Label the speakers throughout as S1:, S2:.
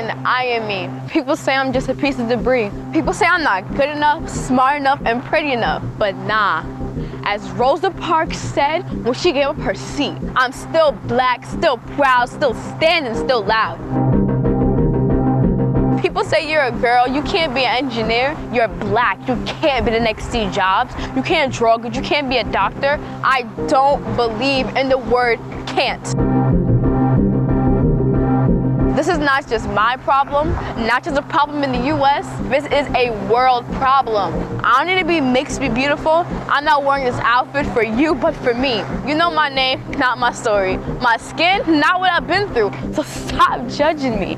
S1: and I am me. People say I'm just a piece of debris. People say I'm not good enough, smart enough, and pretty enough. But nah. As Rosa Parks said when she gave up her seat, I'm still black, still proud, still standing, still loud. People say you're a girl, you can't be an engineer, you're black, you can't be the next Steve Jobs, you can't draw good, you can't be a doctor. I don't believe in the word can't. This is not just my problem, not just a problem in the US, this is a world problem. I don't need to be mixed to be beautiful. I'm not wearing this outfit for you, but for me. You know my name, not my story. My skin, not what I've been through, so stop judging me.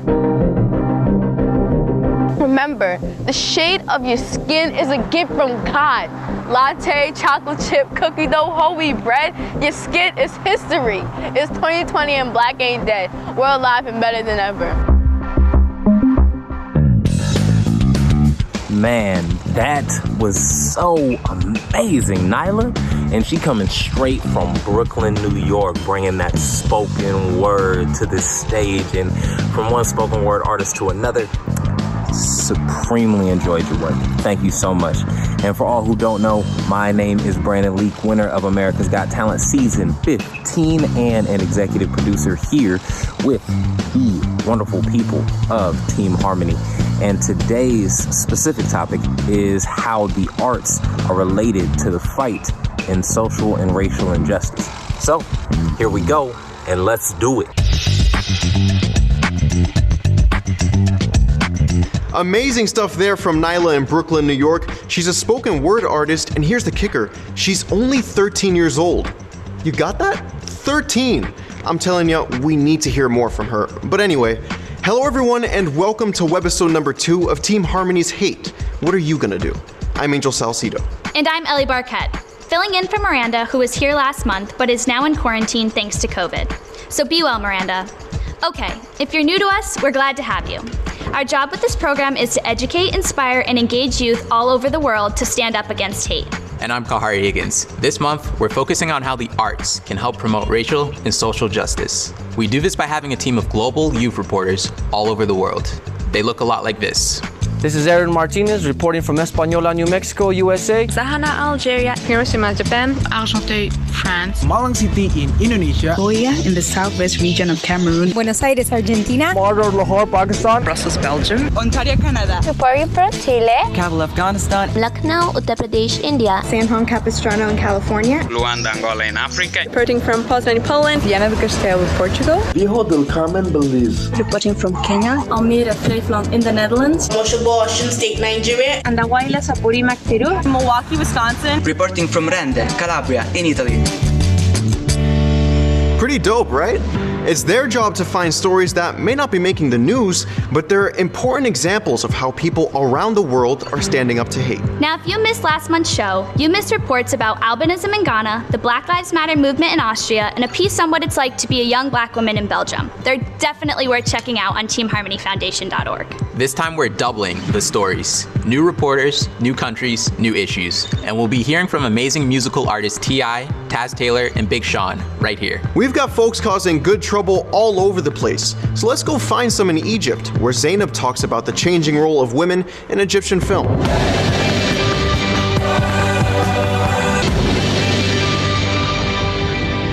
S1: Remember, the shade of your skin is a gift from God. Latte, chocolate chip, cookie dough, whole wheat bread, your skin is history. It's 2020 and black ain't dead. We're alive and better than ever.
S2: Man, that was so amazing, Nyla. And she coming straight from Brooklyn, New York, bringing that spoken word to this stage. And from one spoken word artist to another, supremely enjoyed your work. Thank you so much. And for all who don't know, my name is Brandon Leak, winner of America's Got Talent Season 15 and an executive producer here with the wonderful people of Team Harmony. And today's specific topic is how the arts are related to the fight in social and racial injustice. So here we go, and let's do it.
S3: Amazing stuff there from Nyla in Brooklyn, New York. She's a spoken word artist, and here's the kicker. She's only 13 years old. You got that? 13. I'm telling you, we need to hear more from her. But anyway, hello everyone, and welcome to Webisode number 2 of Team Harmony's Hate. What are you gonna do? I'm Angel Salcido.
S4: And I'm Ellie Barquette, filling in for Miranda, who was here last month, but is now in quarantine thanks to COVID. So be well, Miranda. Okay, if you're new to us, we're glad to have you. Our job with this program is to educate, inspire, and engage youth all over the world to stand up against hate.
S5: And I'm Kahari Higgins. This month, we're focusing on how the arts can help promote racial and social justice. We do this by having a team of global youth reporters all over the world. They look a lot like this.
S6: This is Aaron Martinez reporting from Española, New Mexico, USA.
S7: Sahana, Algeria. Hiroshima, Japan. Argenteuil, France.
S8: Malang City in Indonesia.
S9: Goya in the southwest region of Cameroon.
S10: Buenos Aires, Argentina.
S6: Mordor, Lahore, Pakistan.
S8: Brussels, Belgium.
S10: Ontario, Canada.
S11: Nagpuri, Chile.
S8: Kabul, Afghanistan.
S11: Lucknow, Uttar Pradesh, India.
S9: San Juan Capistrano in California.
S12: Luanda, Angola in Africa.
S7: Reporting from Poznan, Poland.
S10: Viana do Castelo, Portugal.
S13: Viejo del Carmen, Belize.
S9: Reporting from Kenya.
S14: Almere, Flevoland in the Netherlands.
S15: Ocean State, Nigeria.
S14: Andahuayla, Sapurímac, Peru.
S7: Milwaukee, Wisconsin.
S8: Reporting from Rende, Calabria in Italy.
S3: Pretty dope, right? It's their job to find stories that may not be making the news, but they're important examples of how people around the world are standing up to hate.
S4: Now, if you missed last month's show, you missed reports about albinism in Ghana, the Black Lives Matter movement in Austria, and a piece on what it's like to be a young black woman in Belgium. They're definitely worth checking out on teamharmonyfoundation.org.
S5: This time we're doubling the stories. New reporters, new countries, new issues. And we'll be hearing from amazing musical artists T.I., Taz Taylor, and Big Sean right here.
S3: We've got folks causing good trouble all over the place. So let's go find some in Egypt, where Zainab talks about the changing role of women in Egyptian film.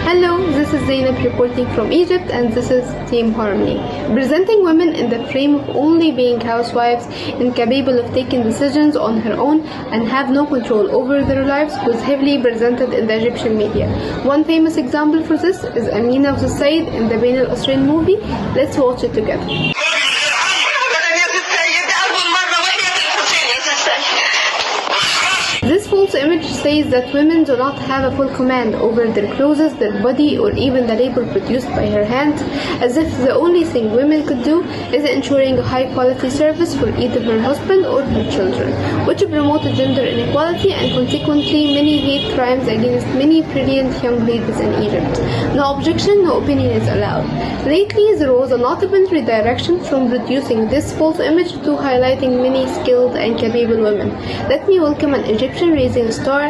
S16: Hello, this is Zainab reporting from Egypt, and this is Team Harmony, presenting women in the frame of only being housewives, incapable of taking decisions on her own and have no control over their lives, was heavily presented in the Egyptian media. One famous example for this is Amina Said in the Bain al-Asrain movie. Let's watch it together. This false image says that women do not have a full command over their clothes, their body, or even the labor produced by her hands, as if the only thing women could do is ensuring a high-quality service for either her husband or her children, which promoted gender inequality and consequently many hate crimes against many brilliant young ladies in Egypt. No objection, no opinion is allowed. Lately, there was a notable redirection from reducing this false image to highlighting many skilled and capable women. Let me welcome an Egyptian raising a star star,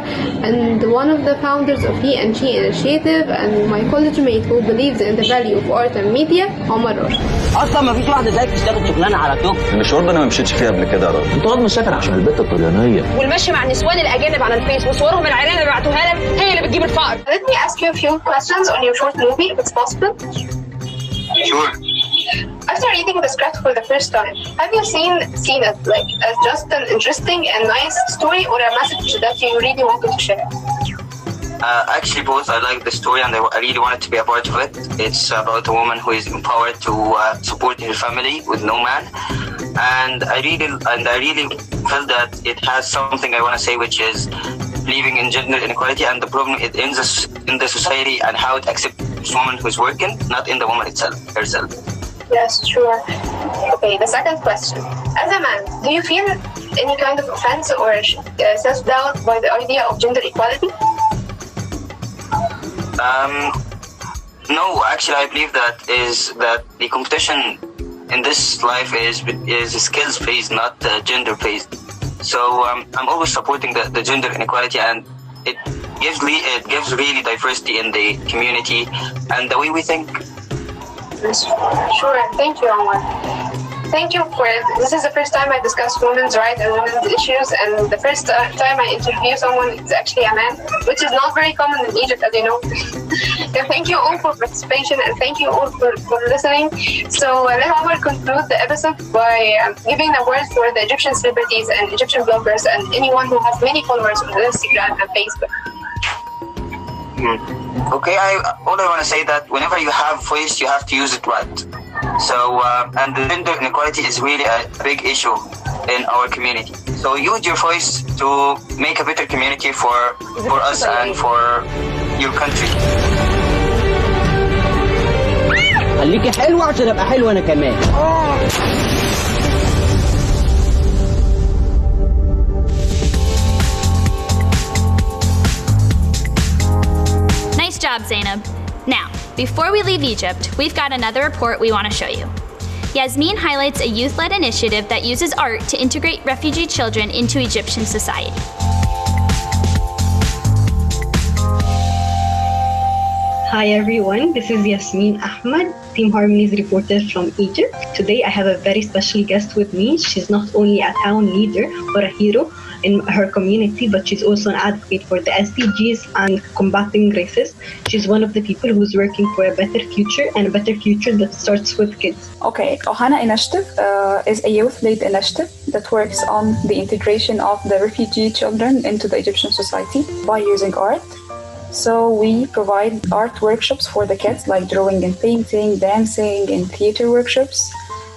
S16: and one of the founders of He and She Initiative, and my college mate who believes in the value of art and media, عمر راشد.
S12: اصلا ما فيش واحده زيك تشتغل شغلانه على توك.
S17: المشوار ده انا ما مشيتش فيه قبل كده يا راجل.
S18: انت ما مسافر عشان البت الطليانيه.
S19: والمشي مع النسوان الاجانب على الفيس وصورهم العينين اللي بعتوها لك هي اللي بتجيب الفقر.
S20: Let me ask you a few questions on your short movie, if it's possible.
S17: Sure.
S20: After reading the script for the first time, have you seen it like as just an interesting and nice story, or a message that you really wanted to share?
S21: Actually, both. I like the story, and I really wanted to be a part of it. It's about a woman who is empowered to support her family with no man, and I really felt that it has something I want to say, which is believing in gender inequality and the problem it ends in the society and how it accepts woman who is working, not in the woman herself.
S20: Yes, sure. Okay, the second question. As a man, do you feel any kind of offense or self-doubt by the idea of gender equality?
S21: No, actually, I believe that the competition in this life is skills-based, not gender-based. So I'm always supporting the gender inequality, and it gives really diversity in the community and the way we think.
S20: Sure, thank you, Omar. Thank you for it. This is the first time I discuss women's rights and women's issues, and the first time I interview someone is actually a man, which is not very common in Egypt, as you know. Thank you all for participation, and thank you all for listening. So let Omar conclude the episode by giving the word for the Egyptian celebrities and Egyptian bloggers and anyone who has many followers on Instagram and Facebook.
S21: Okay, all I want to say that whenever you have voice, you have to use it right. So, and the gender inequality is really a big issue in our community. So use your voice to make a better community for us and for your country.
S12: خليكي حلوة عشان ابقى حلوة انا كمان.
S4: Nice job, Zainab. Now, before we leave Egypt, we've got another report we want to show you. Yasmin highlights a youth-led initiative that uses art to integrate refugee children into Egyptian society.
S22: Hi everyone, this is Yasmin Ahmed, Team Harmony's reporter from Egypt. Today I have a very special guest with me. She's not only a town leader or a hero in her community, but she's also an advocate for the SDGs and combating racism. She's one of the people who's working for a better future, and a better future that starts with kids.
S23: Okay, Ohana Initiative is a youth-led initiative that works on the integration of the refugee children into the Egyptian society by using art. So we provide art workshops for the kids, like drawing and painting, dancing, and theater workshops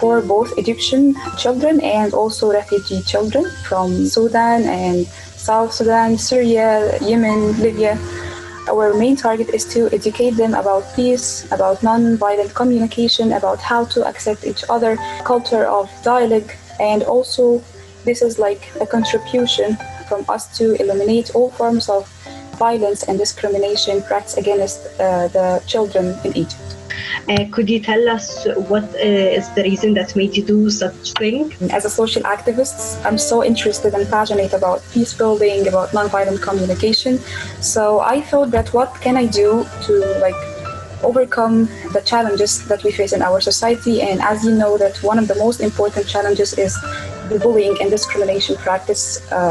S23: for both Egyptian children and also refugee children from Sudan and South Sudan, Syria, Yemen, Libya. Our main target is to educate them about peace, about non-violent communication, about how to accept each other, culture of dialogue, and also this is like a contribution from us to eliminate all forms of violence and discrimination practiced against the children in Egypt.
S22: Could you tell us what is the reason that made you do such thing?
S23: As a social activist, I'm so interested and passionate about peace building, about nonviolent communication. So I thought that what can I do to overcome the challenges that we face in our society? And as you know, that one of the most important challenges is the bullying and discrimination practice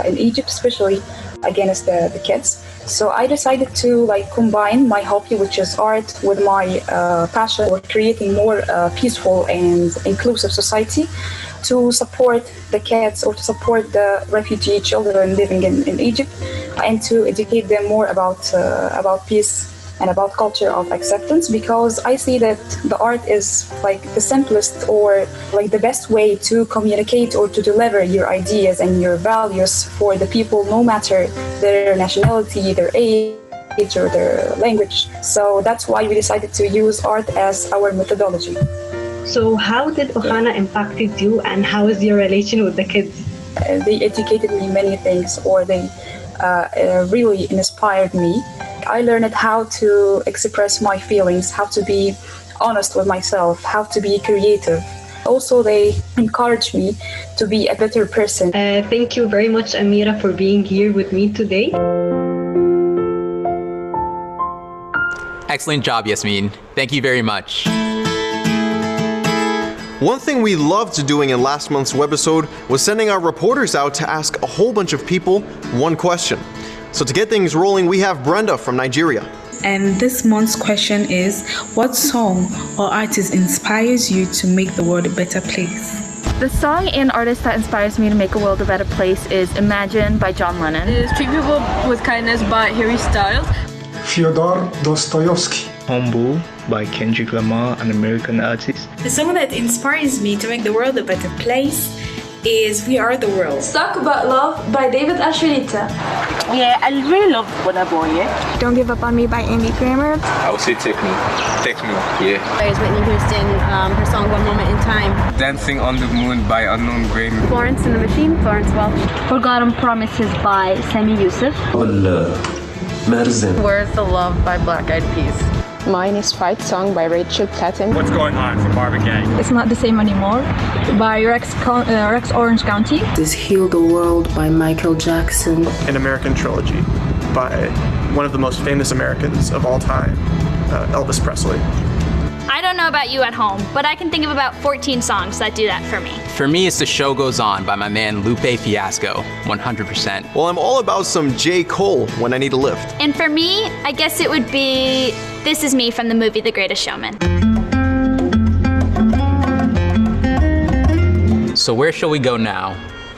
S23: in Egypt, especially against the kids. So I decided to combine my hobby, which is art, with my passion for creating more peaceful and inclusive society to support the kids or to support the refugee children living in Egypt and to educate them more about peace and about culture of acceptance, because I see that the art is the simplest or the best way to communicate or to deliver your ideas and your values for the people, no matter their nationality, their age, or their language. So that's why we decided to use art as our methodology.
S22: So how did Ohana impacted you, and how is your relation with the kids?
S23: They educated me many things, or they really inspired me. I learned how to express my feelings, how to be honest with myself, how to be creative, Also, they encourage me to be a better person.
S22: Thank you very much, Amira, for being here with me today.
S5: Excellent job, Yasmin. Thank you very much.
S3: One thing we loved doing in last month's webisode was sending our reporters out to ask a whole bunch of people one question. So to get things rolling, we have Brenda from Nigeria.
S9: And this month's question is, what song or artist inspires you to make the world a better place?
S1: The song and artist that inspires me to make the world a better place is Imagine by John Lennon.
S14: It is Treat People with Kindness by Harry Styles.
S2: Fyodor Dostoevsky.
S6: Humble by Kendrick Lamar, an American artist.
S24: The song that inspires me to make the world a better place is We Are the World.
S14: Stuck About Love by David Asherita.
S12: Yeah, I really love Burna Boy.
S25: Don't Give Up on Me by Andy Grammer.
S26: I would say Take Me, yeah.
S27: There's Whitney Houston, her song One Moment in Time.
S26: Dancing on the Moon by Unknown Brain.
S1: Florence and the Machine, Florence Welch.
S11: Forgotten Promises by Sami Yusuf.
S28: Where's the Love by Black Eyed Peas.
S10: Mine is Fight Song by Rachel Platten.
S29: What's Going On from Marvin Gaye.
S30: It's Not the Same Anymore by Rex Orange County.
S31: This Heal the World by Michael Jackson.
S32: An American Trilogy by one of the most famous Americans of all time, Elvis Presley.
S4: I don't know about you at home, but I can think of about 14 songs that do that for me.
S5: For me, it's The Show Goes On by my man Lupe Fiasco, 100%.
S3: Well, I'm all about some J. Cole when I need a lift.
S4: And for me, I guess it would be This Is Me from the movie The Greatest Showman.
S5: So where shall we go now?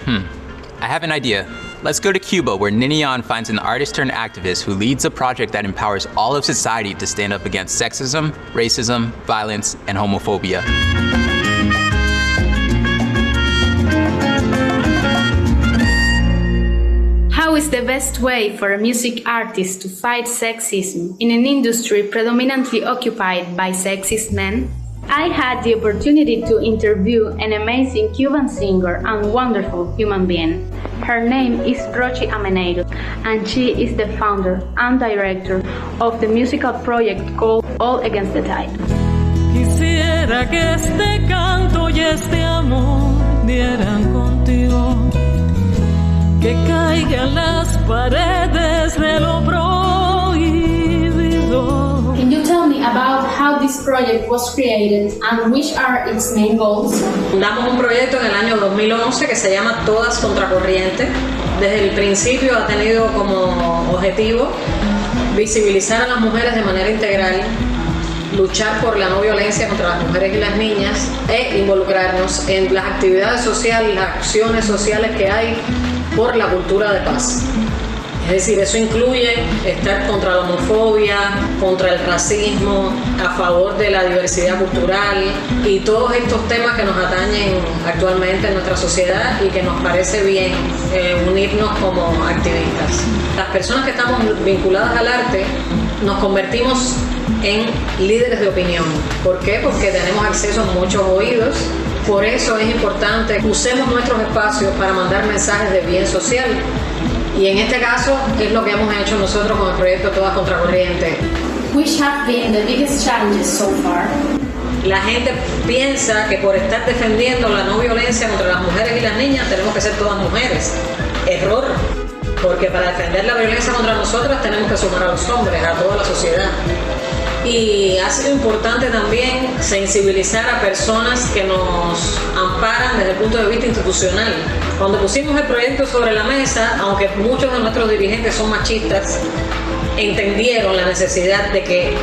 S5: I have an idea. Let's go to Cuba, where Ninian finds an artist-turned-activist who leads a project that empowers all of society to stand up against sexism, racism, violence, and homophobia.
S33: How is the best way for a music artist to fight sexism in an industry predominantly occupied by sexist men? I had the opportunity to interview an amazing Cuban singer and wonderful human being. Her name is Rochi Ameneiro, and she is the founder and director of the musical project called All Against the Tide.
S34: Quisiera que este canto y este amor dieran contigo, que caigan las paredes de lo prohibido.
S33: Can you tell me about how this project was created and which are its main goals?
S35: Fundamos un proyecto en el año 2011 que se llama Todas Contracorriente. Desde el principio ha tenido como objetivo visibilizar a las mujeres de manera integral, luchar por la no violencia contra las mujeres y las niñas e involucrarnos en las actividades sociales, las acciones sociales que hay por la cultura de paz. Es decir, eso incluye estar contra la homofobia, contra el racismo, a favor de la diversidad cultural y todos estos temas que nos atañen actualmente en nuestra sociedad y que nos parece bien unirnos como activistas. Las personas que estamos vinculadas al arte nos convertimos en líderes de opinión. ¿Por qué? Porque tenemos acceso a muchos oídos. Por eso es importante que usemos nuestros espacios para mandar mensajes de bien social. Y en este caso es lo que hemos hecho nosotros con el proyecto Todas Contracorriente.
S33: Which have been the biggest challenges so far?
S35: La gente piensa que por estar defendiendo la no violencia contra las mujeres y las niñas tenemos que ser todas mujeres. Error, porque para defender la violencia contra nosotras tenemos que sumar a los hombres, a toda la sociedad. Y ha sido importante también sensibilizar a personas que nos amparan desde el punto de vista institucional. Cuando pusimos el proyecto sobre la mesa, aunque muchos de nuestros dirigentes son machistas, entendieron la necesidad de que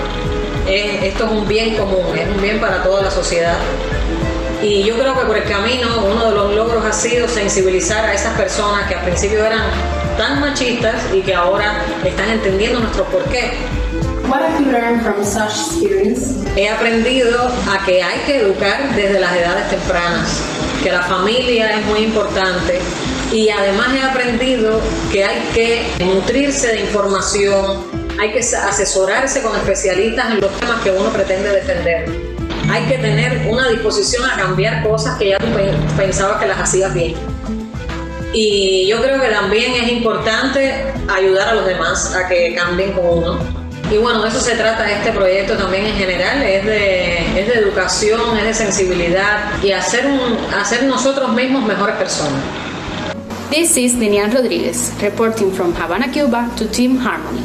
S35: esto es un bien común, es un bien para toda la sociedad. Y yo creo que por el camino uno de los logros ha sido sensibilizar a esas personas que al principio eran tan machistas y que ahora están entendiendo nuestro porqué.
S33: What have you learned from such experience?
S35: He aprendido a que hay que educar desde las edades tempranas, que la familia es muy importante y además he aprendido que hay que nutrirse de información, hay que asesorarse con especialistas en los temas que uno pretende defender. Hay que tener una disposición a cambiar cosas que ya tú pensabas que las hacías bien. Y yo creo que también es importante ayudar a los demás a que cambien como uno. Y bueno, de eso se trata este proyecto también en general, es de educación, es de sensibilidad y hacer nosotros mismos mejores personas.
S33: This is Ninian Rodriguez, reporting from Havana, Cuba to Team Harmony.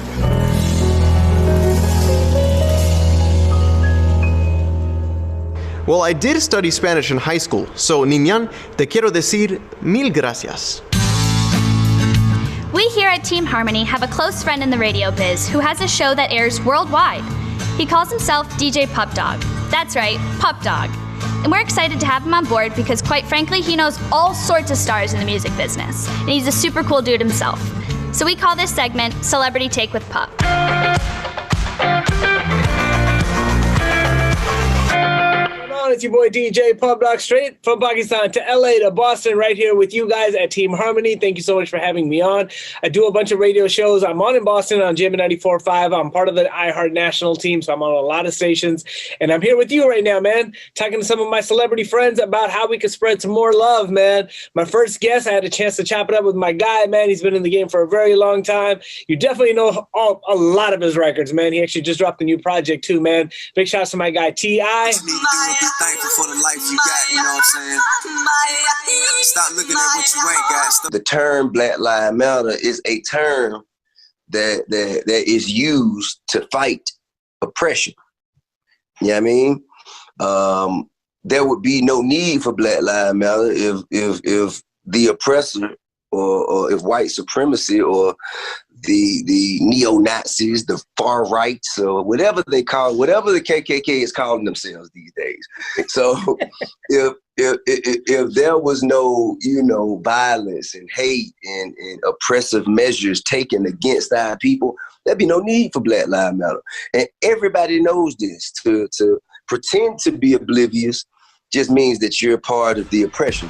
S3: Well, I did study Spanish in high school, so Ninian, te quiero decir mil gracias.
S4: We here at Team Harmony have a close friend in the radio biz who has a show that airs worldwide. He calls himself DJ Pup Dawg. That's right, Pup Dawg. And we're excited to have him on board because quite frankly, he knows all sorts of stars in the music business. And he's a super cool dude himself. So we call this segment Celebrity Take with Pup.
S2: It's your boy DJ Pup Dawg, straight from Pakistan to LA to Boston, right here with you guys at Team Harmony. Thank you so much for having me on. I do a bunch of radio shows. I'm on in Boston on Jam 94.5. I'm part of the iHeart National team, so I'm on a lot of stations. And I'm here with you right now, man, talking to some of my celebrity friends about how we could spread some more love, man. My first guest, I had a chance to chop it up with my guy, man. He's been in the game for a very long time. You definitely know a lot of his records, man. He actually just dropped a new project too, man. Big shout out to my guy, T.I.
S7: Thankful for the life you got, you know what I'm saying? Stop looking at what you ain't got.
S8: The term Black Lives Matter is a term that is used to fight oppression. You know what I mean? There would be no need for Black Lives Matter if the oppressor or if white supremacy or the neo-Nazis, the far rights, or whatever the KKK is calling themselves these days. So if there was no, violence and hate and oppressive measures taken against our people, there'd be no need for Black Lives Matter. And everybody knows this. To pretend to be oblivious just means that you're part of the oppression.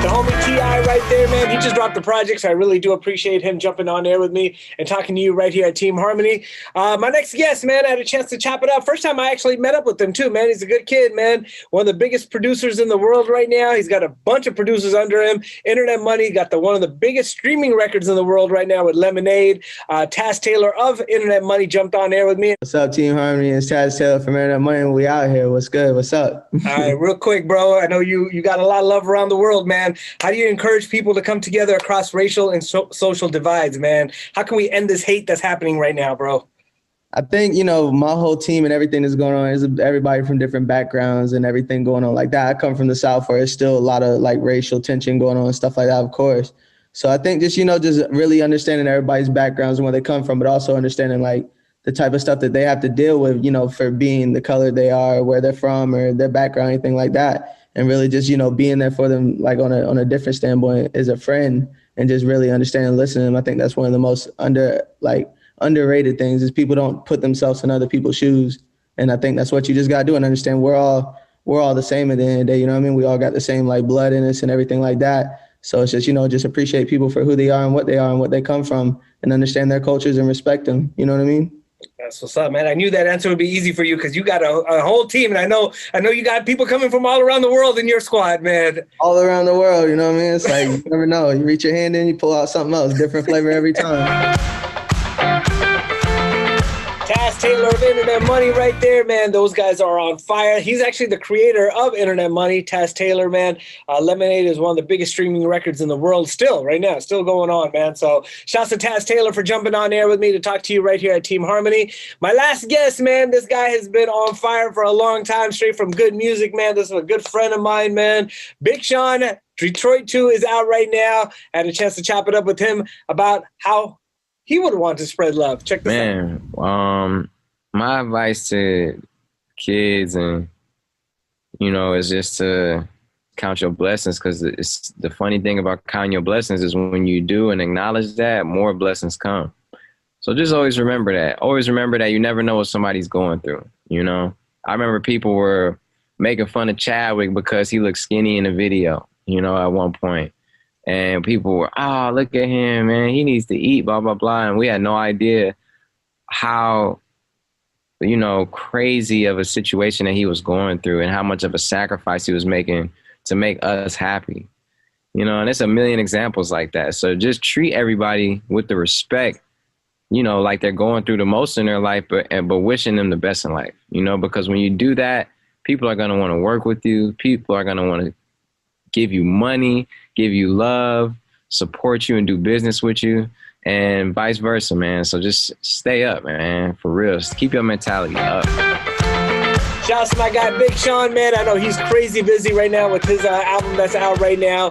S2: The homie T.I. right there, man, he just dropped the project, so I really do appreciate him jumping on air with me and talking to you right here at Team Harmony. My next guest, man, I had a chance to chop it up. First time I actually met up with him, too, man. He's a good kid, man. One of the biggest producers in the world right now. He's got a bunch of producers under him. Internet Money, got one of the biggest streaming records in the world right now with Lemonade. Taz Taylor of Internet Money jumped on air with me.
S9: What's up, Team Harmony? It's Taz Taylor from Internet Money, and we out here. What's good? What's up?
S2: All right, real quick, bro. I know you got a lot of love around the world, man. How do you encourage people to come together across racial and social divides, man? How can we end this hate that's happening right now, bro?
S9: I think, my whole team and everything that's going on is everybody from different backgrounds and everything going on like that. I come from the South where there's still a lot of racial tension going on and stuff like that, of course. So I think just really understanding everybody's backgrounds and where they come from, but also understanding the type of stuff that they have to deal with, for being the color they are, where they're from or their background, anything like that. And really just, being there for them, on a different standpoint as a friend and just really understanding and listening. I think that's one of the most underrated things is people don't put themselves in other people's shoes. And I think that's what you just got to do and understand we're all the same at the end of the day. You know what I mean? We all got the same blood in us and everything like that. So it's just, just appreciate people for who they are and what they come from and understand their cultures and respect them. You know what I mean?
S2: That's what's up, man. I knew that answer would be easy for you because you got a whole team, and I know you got people coming from all around the world in your squad, man.
S9: All around the world, you know what I mean? It's you never know. You reach your hand in, you pull out something else, different flavor every time.
S2: Taz Taylor of Internet Money right there, man. Those guys are on fire. He's actually the creator of Internet Money, Taz Taylor, man. Lemonade is one of the biggest streaming records in the world still, right now. Still going on, man. So shouts to Taz Taylor for jumping on air with me to talk to you right here at Team Harmony. My last guest, man, this guy has been on fire for a long time, straight from good music, man. This is a good friend of mine, man. Big Sean, Detroit 2 is out right now. I had a chance to chop it up with him about how he would want to spread love. Check this out.
S26: My advice to kids and, is just to count your blessings, because it's the funny thing about counting your blessings is when you do and acknowledge that, more blessings come. So just always remember that. Always remember that you never know what somebody's going through, I remember people were making fun of Chadwick because he looked skinny in the video, at one point. And people were, oh, look at him, man. He needs to eat, blah, blah, blah. And we had no idea how, crazy of a situation that he was going through and how much of a sacrifice he was making to make us happy. And it's a million examples like that. So just treat everybody with the respect, like they're going through the most in their life, but wishing them the best in life, because when you do that, people are going to want to work with you. People are going to want to give you money, give you love, support you, and do business with you, and vice versa, man. So just stay up, man, for real. Just keep your mentality up.
S2: Shouts to my guy Big Sean, man. I know he's crazy busy right now with his album that's out right now.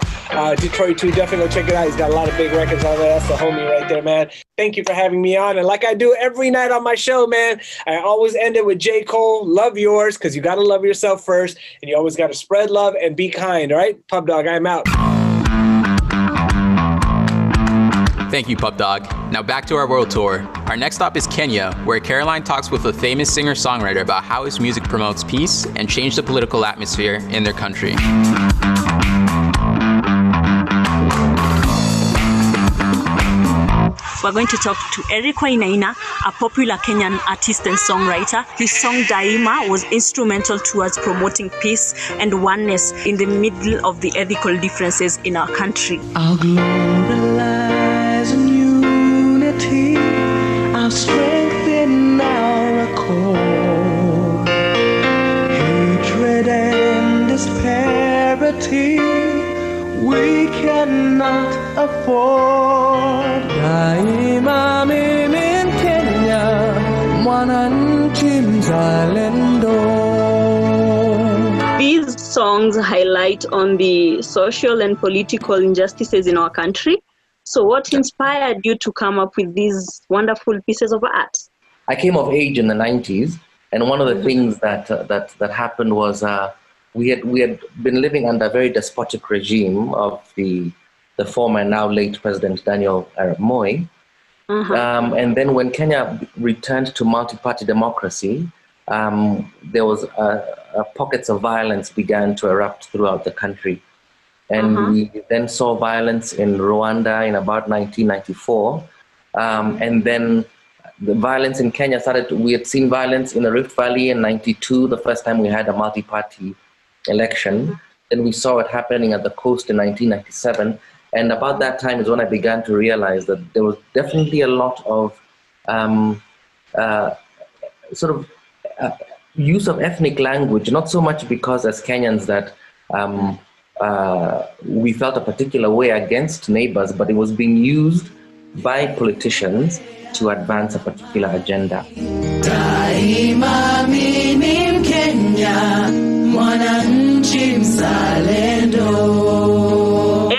S2: Detroit 2, definitely go check it out. He's got a lot of big records on there. That's the homie right there, man. Thank you for having me on. And like I do every night on my show, man, I always end it with J. Cole, love yours, because you got to love yourself first. And you always got to spread love and be kind, all right? Pub Dog, I'm out.
S5: Thank you, Pup Dog. Now back to our world tour. Our next stop is Kenya, where Caroline talks with a famous singer-songwriter about how his music promotes peace and changed the political atmosphere in their country.
S6: We're going to talk to Eric Wainaina, a popular Kenyan artist and songwriter. His song Daima was instrumental towards promoting peace and oneness in the middle of the ethical differences in our country.
S34: Our glory lies in unity, our strength in our accord. Hatred and disparity we cannot afford. Daima mimi Kenya, mwananchi mzalendo.
S6: These songs highlight on the social and political injustices in our country. So what inspired you to come up with these wonderful pieces of art?
S12: I came of age in the 90s, and one of the things that happened was we had been living under a very despotic regime of the former now late President Daniel Arap Moi. And then when Kenya returned to multi-party democracy, there was pockets of violence began to erupt throughout the country. And we then saw violence in Rwanda in about 1994. And then the violence in Kenya started. We had seen violence in the Rift Valley in 92, the first time we had a multi-party election. Then we saw it happening at the coast in 1997. And about that time is when I began to realize that there was definitely a lot of use of ethnic language, not so much because as Kenyans that we felt a particular way against neighbors, but it was being used by politicians to advance a particular agenda. Daima mimi Mkenya, mwananchi mzalendo.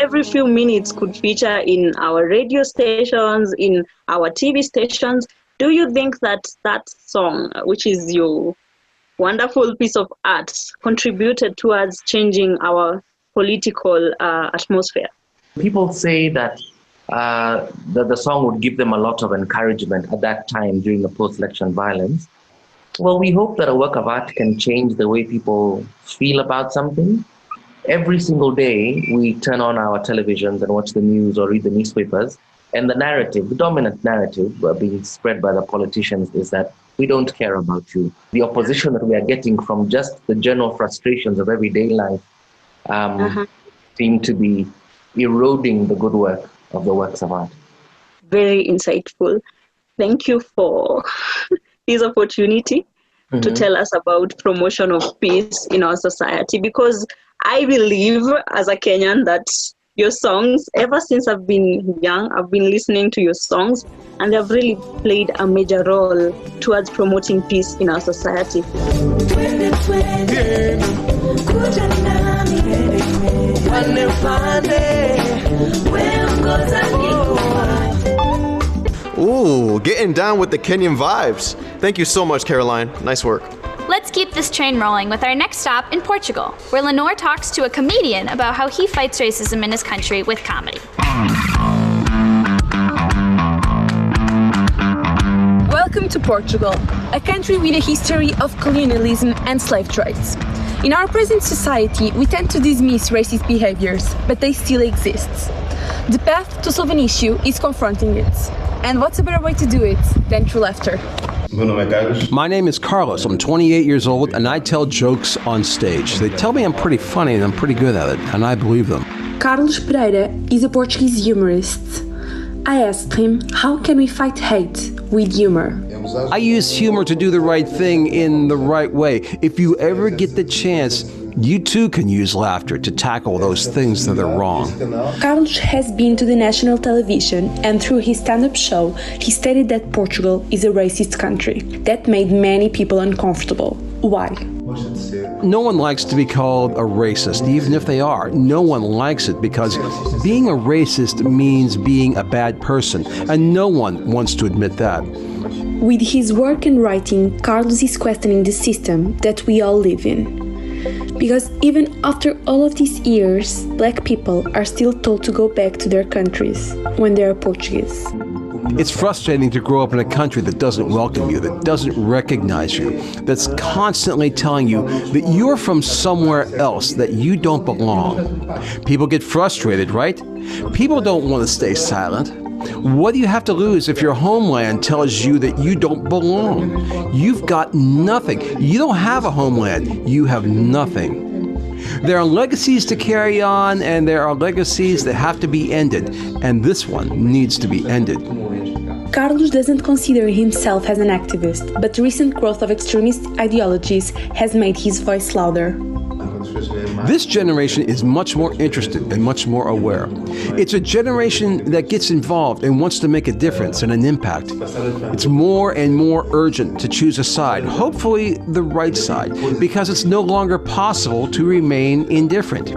S6: Every few minutes could feature in our radio stations, in our TV stations. Do you think that that song, which is your wonderful piece of art, contributed towards changing our political atmosphere?
S12: People say that the song would give them a lot of encouragement at that time during the post-election violence. Well, we hope that a work of art can change the way people feel about something. Every single day, we turn on our televisions and watch the news or read the newspapers, and the narrative, the dominant narrative being spread by the politicians is that we don't care about you. The opposition that we are getting from just the general frustrations of everyday life seem to be eroding the good work of the works of art.
S6: Very insightful. Thank you for this opportunity to tell us about promotion of peace in our society, because I believe as a Kenyan that your songs, ever since I've been young, I've been listening to your songs, and they've really played a major role towards promoting peace in our society.
S3: Ooh, getting down with the Kenyan vibes. Thank you so much, Caroline. Nice work.
S4: Let's keep this train rolling with our next stop in Portugal, where Lenore talks to a comedian about how he fights racism in his country with comedy.
S30: Welcome to Portugal, a country with a history of colonialism and slave trades. In our present society, we tend to dismiss racist behaviors, but they still exist. The path to solve an issue is confronting it. And what's a better way to do it than through laughter?
S13: My name is Carlos. I'm 28 years old, and I tell jokes on stage. They tell me I'm pretty funny, and I'm pretty good at it, and I believe them.
S31: Carlos Pereira is a Portuguese humorist. I asked him, how can we fight hate with humor.
S13: I use humor to do the right thing in the right way. If you ever get the chance, you too can use laughter to tackle those things that are wrong.
S30: Carlos has been to the national television, and through his stand-up show, he stated that Portugal is a racist country. That made many people uncomfortable. Why?
S13: No one likes to be called a racist, even if they are. No one likes it because being a racist means being a bad person, and no one wants to admit that.
S30: With his work and writing, Carlos is questioning the system that we all live in. Because even after all of these years, black people are still told to go back to their countries when they are Portuguese.
S13: It's frustrating to grow up in a country that doesn't welcome you, that doesn't recognize you, that's constantly telling you that you're from somewhere else, that you don't belong. People get frustrated, right? People don't want to stay silent. What do you have to lose if your homeland tells you that you don't belong? You've got nothing. You don't have a homeland. You have nothing. There are legacies to carry on, and there are legacies that have to be ended, and this one needs to be ended.
S30: Carlos doesn't consider himself as an activist, but the recent growth of extremist ideologies has made his voice louder.
S13: This generation is much more interested and much more aware. It's a generation that gets involved and wants to make a difference and an impact. It's more and more urgent to choose a side, hopefully the right side, because it's no longer possible to remain indifferent.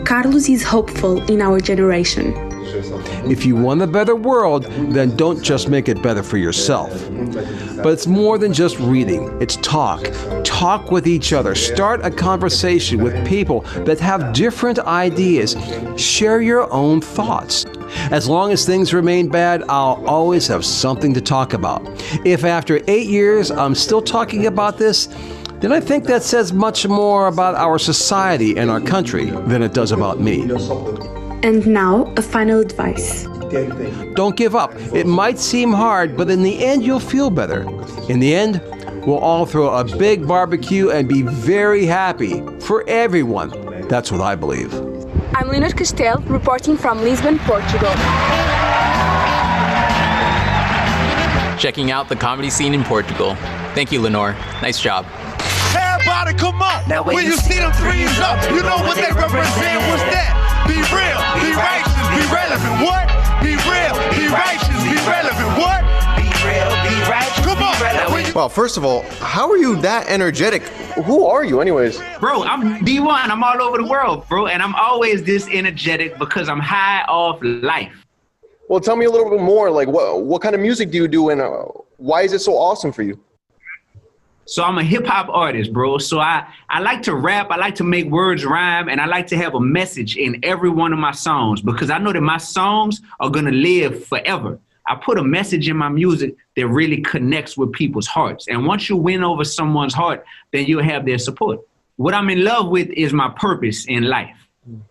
S30: Carlos is hopeful in our generation.
S13: If you want a better world, then don't just make it better for yourself. But it's more than just reading. It's talk. Talk with each other. Start a conversation with people that have different ideas. Share your own thoughts. As long as things remain bad, I'll always have something to talk about. If after 8 years I'm still talking about this, then I think that says much more about our society and our country than it does about me.
S30: And now, a final advice.
S13: Don't give up. It might seem hard, but in the end, you'll feel better. In the end, we'll all throw a big barbecue and be very happy for everyone. That's what I believe.
S30: I'm Leonor Castell, reporting from Lisbon, Portugal.
S5: Checking out the comedy scene in Portugal. Thank you, Lenore. Nice job.
S1: Everybody come on. Now when you see them threes up, you know what they represent. What's that? Be real, be righteous, be relevant. What? Be real, be righteous, be relevant. What? Be real, be righteous. Come on.
S3: Well, first of all, how are you that energetic? Who are you anyways?
S14: Bro, I'm D1. I'm all over the world, bro. And I'm always this energetic because I'm high off life.
S3: Well, tell me a little bit more. Like, what kind of music do you do, and why is it so awesome for you?
S14: So I'm a hip hop artist, bro. So I like to rap, I like to make words rhyme, and I like to have a message in every one of my songs because I know that my songs are gonna live forever. I put a message in my music that really connects with people's hearts. And once you win over someone's heart, then you'll have their support. What I'm in love with is my purpose in life.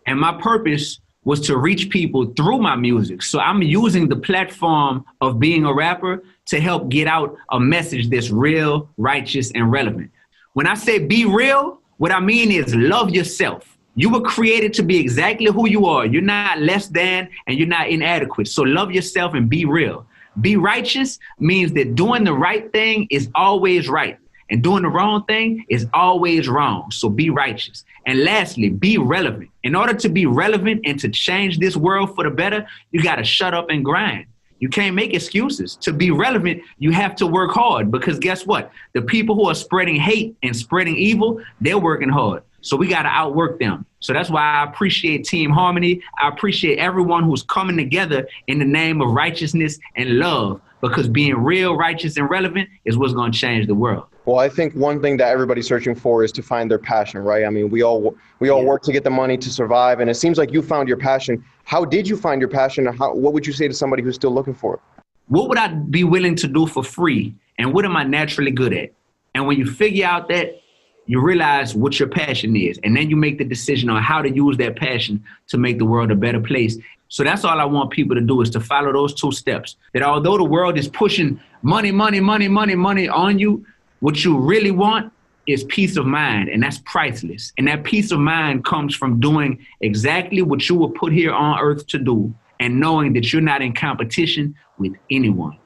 S14: And my purpose was to reach people through my music. So I'm using the platform of being a rapper to help get out a message that's real, righteous, and relevant. When I say be real, what I mean is love yourself. You were created to be exactly who you are. You're not less than, and you're not inadequate. So love yourself and be real. Be righteous means that doing the right thing is always right, and doing the wrong thing is always wrong. So be righteous. And lastly, be relevant. In order to be relevant and to change this world for the better, you got to shut up and grind. You can't make excuses. To be relevant, you have to work hard because guess what? The people who are spreading hate and spreading evil, they're working hard. So we got to outwork them. So that's why I appreciate Team Harmony. I appreciate everyone who's coming together in the name of righteousness and love, because being real, righteous, and relevant is what's going to change the world.
S3: Well, I think one thing that everybody's searching for is to find their passion, right? I mean, we all work to get the money to survive, and it seems like you found your passion. How did you find your passion? What would you say to somebody who's still looking for it?
S14: What would I be willing to do for free? And what am I naturally good at? And when you figure out that, you realize what your passion is, and then you make the decision on how to use that passion to make the world a better place. So that's all I want people to do, is to follow those 2 steps. That although the world is pushing money on you, what you really want is peace of mind, and that's priceless. And that peace of mind comes from doing exactly what you were put here on earth to do, and knowing that you're not in competition with anyone.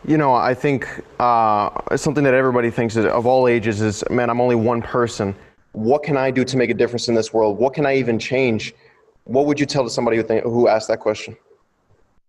S3: You know, I think something that everybody thinks of all ages is, man, I'm only one person. What can I do to make a difference in this world? What can I even change? What would you tell to somebody who asked that question?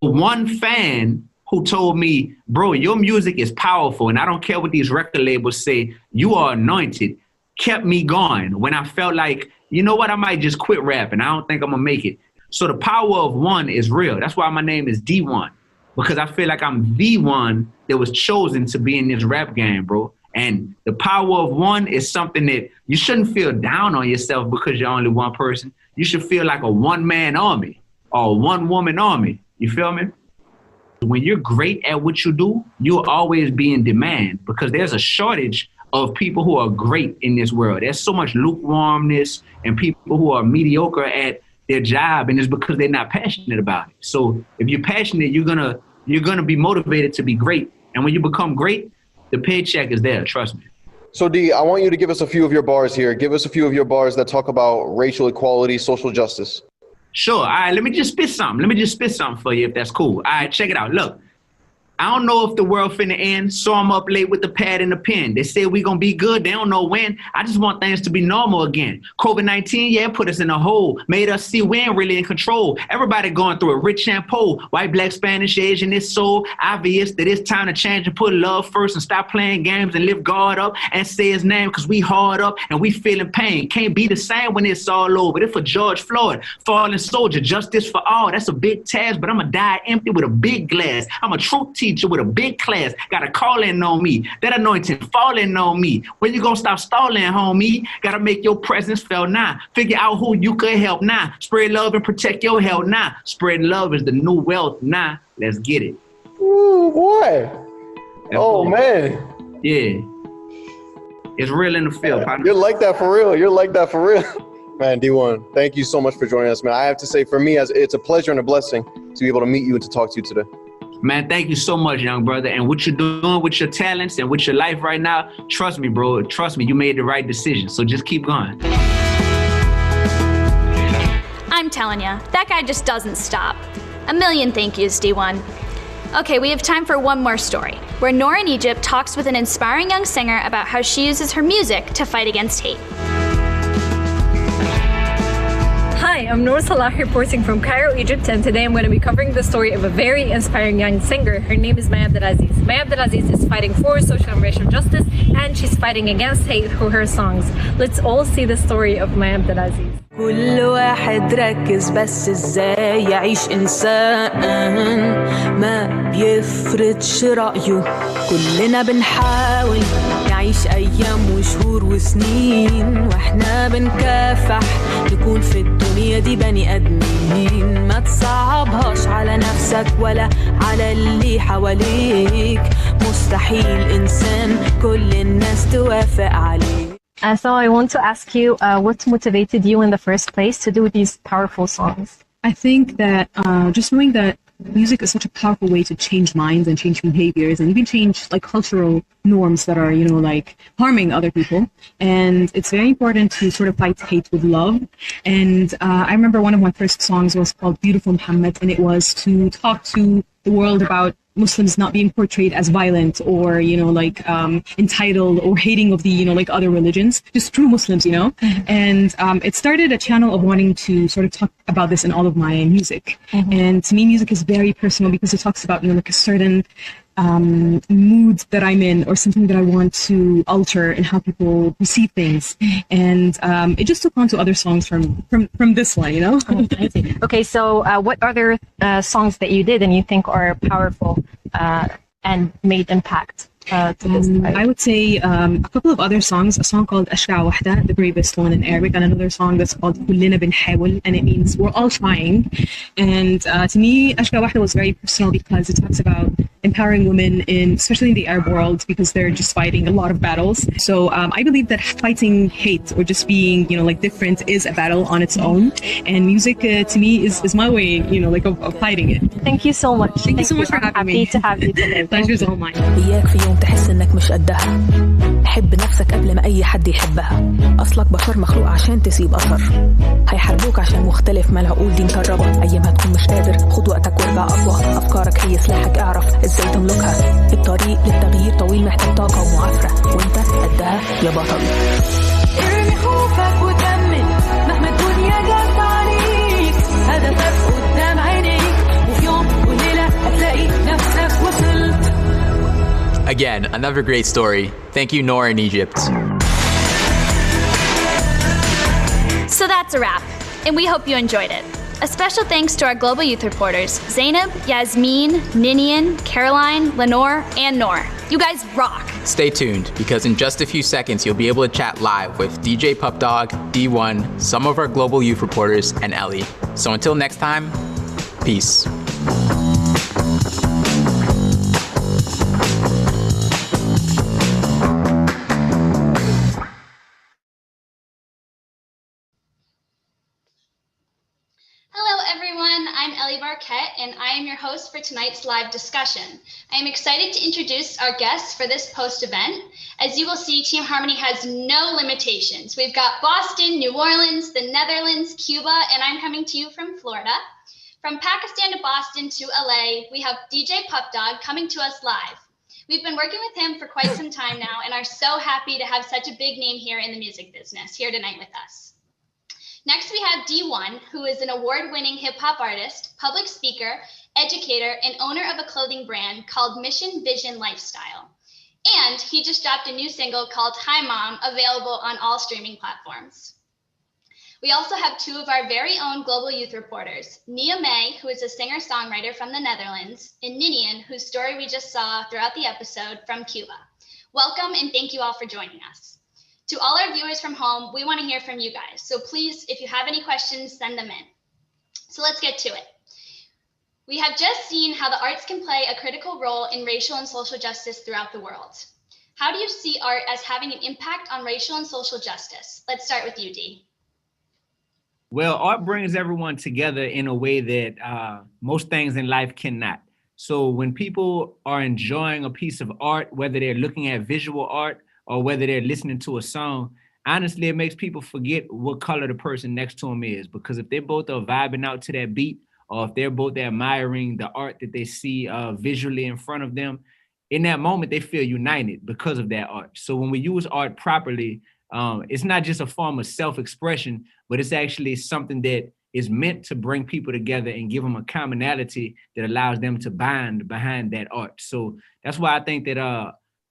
S14: One fan who told me, bro, your music is powerful, and I don't care what these record labels say, you are anointed, kept me going when I felt like, you know what, I might just quit rapping. I don't think I'm gonna make it. So the power of one is real. That's why my name is D1, because I feel like I'm the one that was chosen to be in this rap game, bro. And the power of one is something that you shouldn't feel down on yourself because you're only one person. You should feel like a one-man army or a one-woman army. You feel me? When you're great at what you do, you'll always be in demand because there's a shortage of people who are great in this world. There's so much lukewarmness and people who are mediocre at their job, and it's because they're not passionate about it. So if you're passionate, you're gonna be motivated to be great. And when you become great, the paycheck is there, trust me.
S3: So D, I want you to give us a few of your bars here. Give us a few of your bars that talk about racial equality, social justice.
S14: Sure, all right, let me just spit something for you if that's cool. All right, check it out, look. I don't know if the world finna end, so I'm up late with the pad and the pen. They say we gonna be good, they don't know when. I just want things to be normal again. COVID-19, yeah, put us in a hole, made us see we ain't really in control. Everybody going through it, rich and poor, white, black, Spanish, Asian, it's so obvious that it's time to change and put love first and stop playing games and lift God up and say his name, cause we hard up and we feeling pain. Can't be the same when it's all over. If for George Floyd, fallen soldier, justice for all, that's a big task, but I'ma die empty with a big glass. I'm a truth teacher with a big class, got a calling on me, that anointing falling on me. When you gonna stop stalling, homie? Gotta make your presence felt now. Figure out who you could help now. Spread love and protect your health now. Spread love is the new wealth now. Let's get it.
S3: Ooh, boy. Oh, man.
S14: Yeah. It's real in the field.
S3: Yeah, you're like that for real. You're like that for real. Man, D1, thank you so much for joining us, man. I have to say, for me, it's a pleasure and a blessing to be able to meet you and to talk to you today.
S14: Man, thank you so much, young brother. And what you're doing with your talents and with your life right now, trust me, bro. Trust me, you made the right decision. So just keep going.
S4: I'm telling ya, that guy just doesn't stop. A million thank yous, D1. Okay, we have time for one more story, where Noor in Egypt talks with an inspiring young singer about how she uses her music to fight against hate.
S11: Hi, I'm Noor Salah reporting from Cairo, Egypt, and today I'm going to be covering the story of a very inspiring young singer. Her name is Maya Abdelaziz. Maya Abdelaziz is fighting for social and racial justice, and she's fighting against hate through her songs. Let's all see the story of Maya Abdelaziz.
S31: كل واحد ركز بس ازاي يعيش انسان ما بيفرضش رأيه كلنا بنحاول نعيش ايام وشهور وسنين واحنا بنكافح نكون في الدنيا دي بني ادمين ما تصعبهاش على نفسك ولا على اللي حواليك مستحيل انسان كل الناس توافق عليه.
S10: So I want to ask you, what motivated you in the first place to do these powerful songs?
S15: I think that just knowing that music is such a powerful way to change minds and change behaviors and even change like cultural norms that are, you know, like harming other people. And it's very important to sort of fight hate with love. And I remember one of my first songs was called Beautiful Muhammad, and it was to talk to the world about Muslims not being portrayed as violent or, you know, like entitled or hating of the, you know, like other religions, just true Muslims, you know. And it started a channel of wanting to sort of talk about this in all of my music. And to me, music is very personal because it talks about, you know, like a certain mood that I'm in or something that I want to alter in how people perceive things. And it just took on to other songs from this one, you know.
S10: Okay, so what other songs that you did and you think are powerful and made impact to this?
S15: I would say a couple of other songs, a song called Ashka Wahda, the bravest one in Arabic, and another song that's called Kullina bin Hawal, and it means we're all trying. And to me, Ashka Wahda was very personal because it talks about empowering women especially in the Arab world, because they're just fighting a lot of battles. So I believe that fighting hate or just being, you know, like different is a battle on its own. And music to me is my way, you know, like of fighting it.
S10: Thank you so much.
S15: Thank you so much for having me.
S10: Happy to have you today.
S15: Pleasure's all mine.
S31: تحس انك مش قدها حب نفسك قبل ما أي حد يحبها. أصلك بشر مخلوق عشان تسيب أثر. هيحاربوك عشان مختلف، ما العقول دي مكربة. أيام هتكون مش قادر، خد وقتك وارجع أقوى. أفكارك هي سلاحك، اعرف إزاي تملكها. الطريق للتغيير طويل، محتاج طاقة ومعافرة، وانت قدها يا بطل. ارمي خوفك وكمل مهما الدنيا جت عليك. هدفك قدام عينيك، وفي يوم وليلة هتلاقي نفسك وصلت.
S5: Again, another great story. Thank you, Noor in Egypt.
S4: So that's a wrap, and we hope you enjoyed it. A special thanks to our global youth reporters, Zainab, Yasmin, Ninian, Caroline, Lenore, and Noor. You guys rock.
S5: Stay tuned, because in just a few seconds, you'll be able to chat live with DJ Pup Dawg, D1, some of our global youth reporters, and Ellie. So until next time, peace.
S4: I'm Ellie Barquette, and I am your host for tonight's live discussion. I am excited to introduce our guests for this post-event. As you will see, Team Harmony has no limitations. We've got Boston, New Orleans, the Netherlands, Cuba, and I'm coming to you from Florida. From Pakistan to Boston to LA, we have DJ Pup Dawg coming to us live. We've been working with him for quite some time now and are so happy to have such a big name here in the music business here tonight with us. Next, we have D1, who is an award-winning hip-hop artist, public speaker, educator, and owner of a clothing brand called Mission Vision Lifestyle. And he just dropped a new single called Hi Mom, available on all streaming platforms. We also have two of our very own global youth reporters, Nia May, who is a singer-songwriter from the Netherlands, and Ninian, whose story we just saw throughout the episode, from Cuba. Welcome, and thank you all for joining us. To all our viewers from home, we want to hear from you guys. So please, if you have any questions, send them in. So let's get to it. We have just seen how the arts can play a critical role in racial and social justice throughout the world. How do you see art as having an impact on racial and social justice? Let's start with you, Dee.
S14: Well, art brings everyone together in a way that most things in life cannot. So when people are enjoying a piece of art, whether they're looking at visual art or whether they're listening to a song, honestly, it makes people forget what color the person next to them is. Because if they both are vibing out to that beat, or if they're both admiring the art that they see visually in front of them, in that moment, they feel united because of that art. So when we use art properly, it's not just a form of self-expression, but it's actually something that is meant to bring people together and give them a commonality that allows them to bond behind that art. So that's why I think that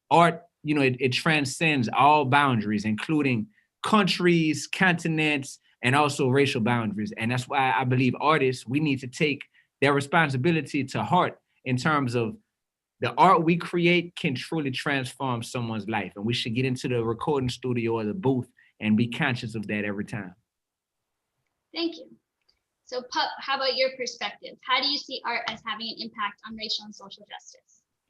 S14: art, you know, it transcends all boundaries, including countries, continents, and also racial boundaries. And that's why I believe artists, we need to take their responsibility to heart in terms of the art we create can truly transform someone's life. And we should get into the recording studio or the booth and be conscious of that every time.
S4: Thank you. So Pup, how about your perspective? How do you see art as having an impact on racial and social justice?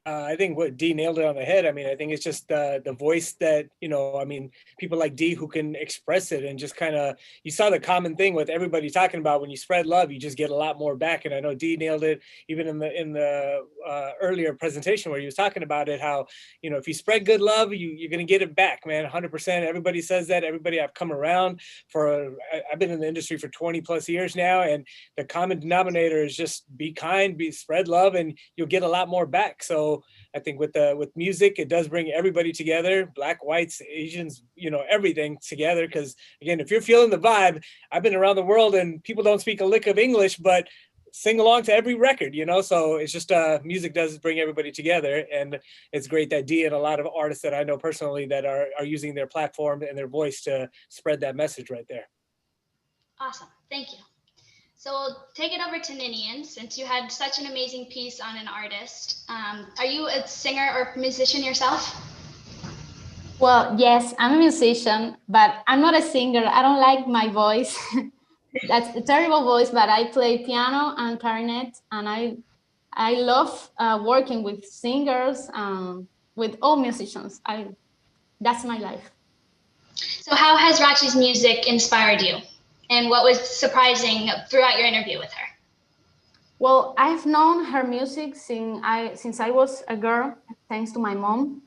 S2: I think what Dee nailed it on the head. I mean, I think it's just the voice that, you know, I mean, people like Dee who can express it and just kind of, you saw the common thing with everybody talking about when you spread love, you just get a lot more back. And I know Dee nailed it even in the earlier presentation where he was talking about it, how, you know, if you spread good love, you're going to get it back, man, 100%. Everybody says that. Everybody I've come around I've been in the industry for 20 plus years now. And the common denominator is just be kind, spread love, and you'll get a lot more back. So I think with music, it does bring everybody together, Black, whites, Asians, you know, everything together. Because again, if you're feeling the vibe, I've been around the world and people don't speak a lick of English, but sing along to every record, you know? So it's just music does bring everybody together. And it's great that Dee and a lot of artists that I know personally that are using their platform and their voice to spread that message right there.
S4: Awesome, thank you. So we'll take it over to Ninian, since you had such an amazing piece on an artist. Are you a singer or musician yourself?
S33: Well, yes, I'm a musician, but I'm not a singer. I don't like my voice. That's a terrible voice, but I play piano and clarinet, and I love working with singers, with all musicians. That's my life.
S4: So how has Rachi's music inspired you? And what was surprising throughout your interview with her?
S33: Well, I've known her music since I was a girl, thanks to my mom.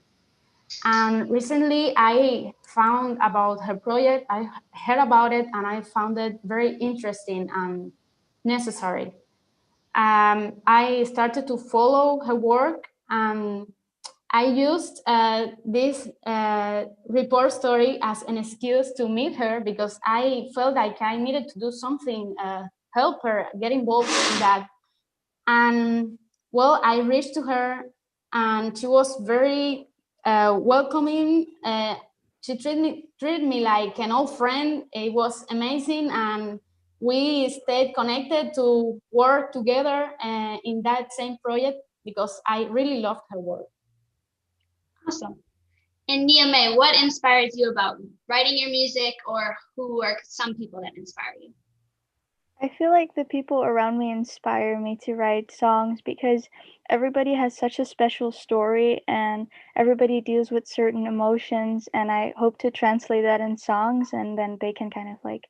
S33: And recently I found about her project, I heard about it, and I found it very interesting and necessary. I started to follow her work, and I used this report story as an excuse to meet her because I felt like I needed to do something, help her get involved in that. And well, I reached to her, and she was very welcoming. She treated me like an old friend. It was amazing, and we stayed connected to work together in that same project because I really loved her work.
S4: Awesome. And Nia May, what inspires you about writing your music, or who are some people that inspire you?
S16: I feel like the people around me inspire me to write songs because everybody has such a special story and everybody deals with certain emotions, and I hope to translate that in songs, and then they can kind of like,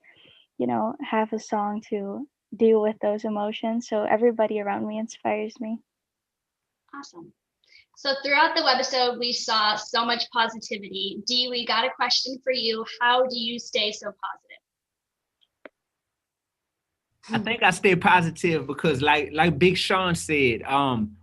S16: have a song to deal with those emotions. So everybody around me inspires me.
S4: Awesome. So throughout the webisode, we saw so much positivity. Dee, we got a question for you. How do you stay so positive?
S14: I think I stay positive because like Big Sean said,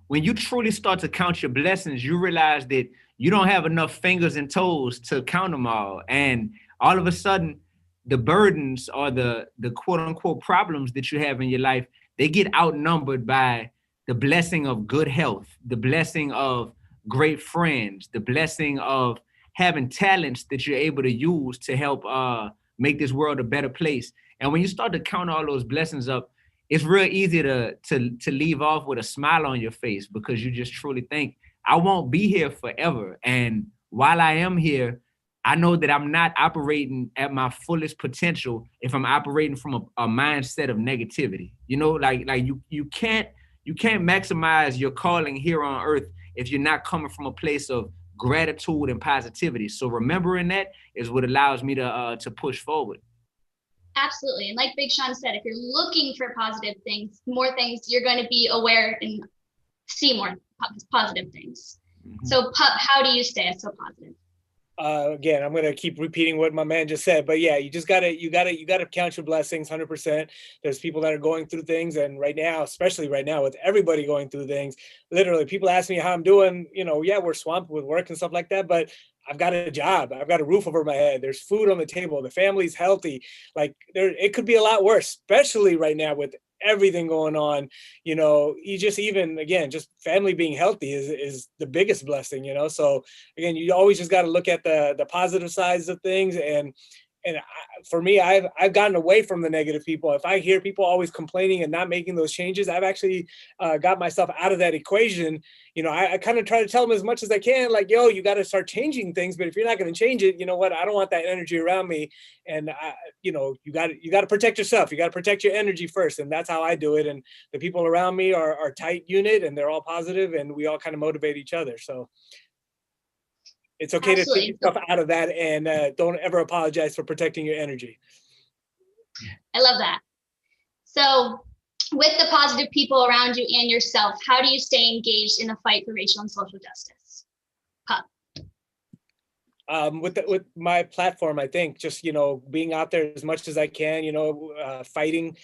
S14: when you truly start to count your blessings, you realize that you don't have enough fingers and toes to count them all. And all of a sudden, the burdens or the quote unquote problems that you have in your life, they get outnumbered by the blessing of good health, the blessing of great friends, the blessing of having talents that you're able to use to help make this world a better place. And when you start to count all those blessings up, it's real easy to leave off with a smile on your face because you just truly think, I won't be here forever. And while I am here, I know that I'm not operating at my fullest potential if I'm operating from a mindset of negativity. You can't maximize your calling here on earth if you're not coming from a place of gratitude and positivity. So remembering that is what allows me to push forward.
S4: Absolutely. And like Big Sean said, if you're looking for positive things, more things, you're going to be aware and see more positive things. Mm-hmm. So Pup, how do you stay so positive?
S2: Again, I'm going to keep repeating what my man just said, but yeah, you gotta count your blessings 100%. There's people that are going through things. And right now, especially right now with everybody going through things, literally people ask me how I'm doing, yeah, we're swamped with work and stuff like that, but I've got a job. I've got a roof over my head. There's food on the table. The family's healthy. It could be a lot worse, especially right now with everything going on. You just just family being healthy is the biggest blessing. So again, you always just got to look at the positive sides of things. And for me, I've gotten away from the negative people. If I hear people always complaining and not making those changes, I've actually got myself out of that equation. I kind of try to tell them as much as I can, like, yo, you got to start changing things. But if you're not going to change it, you know what? I don't want that energy around me. And you got to protect yourself. You got to protect your energy first, and that's how I do it. And the people around me are a tight unit, and they're all positive, and we all kind of motivate each other. So it's okay Absolutely. To take yourself out of that, and don't ever apologize for protecting your energy.
S4: I love that. So with the positive people around you and yourself, how do you stay engaged in the fight for racial and social justice? Pup.
S2: With my platform, I think just, being out there as much as I can, fighting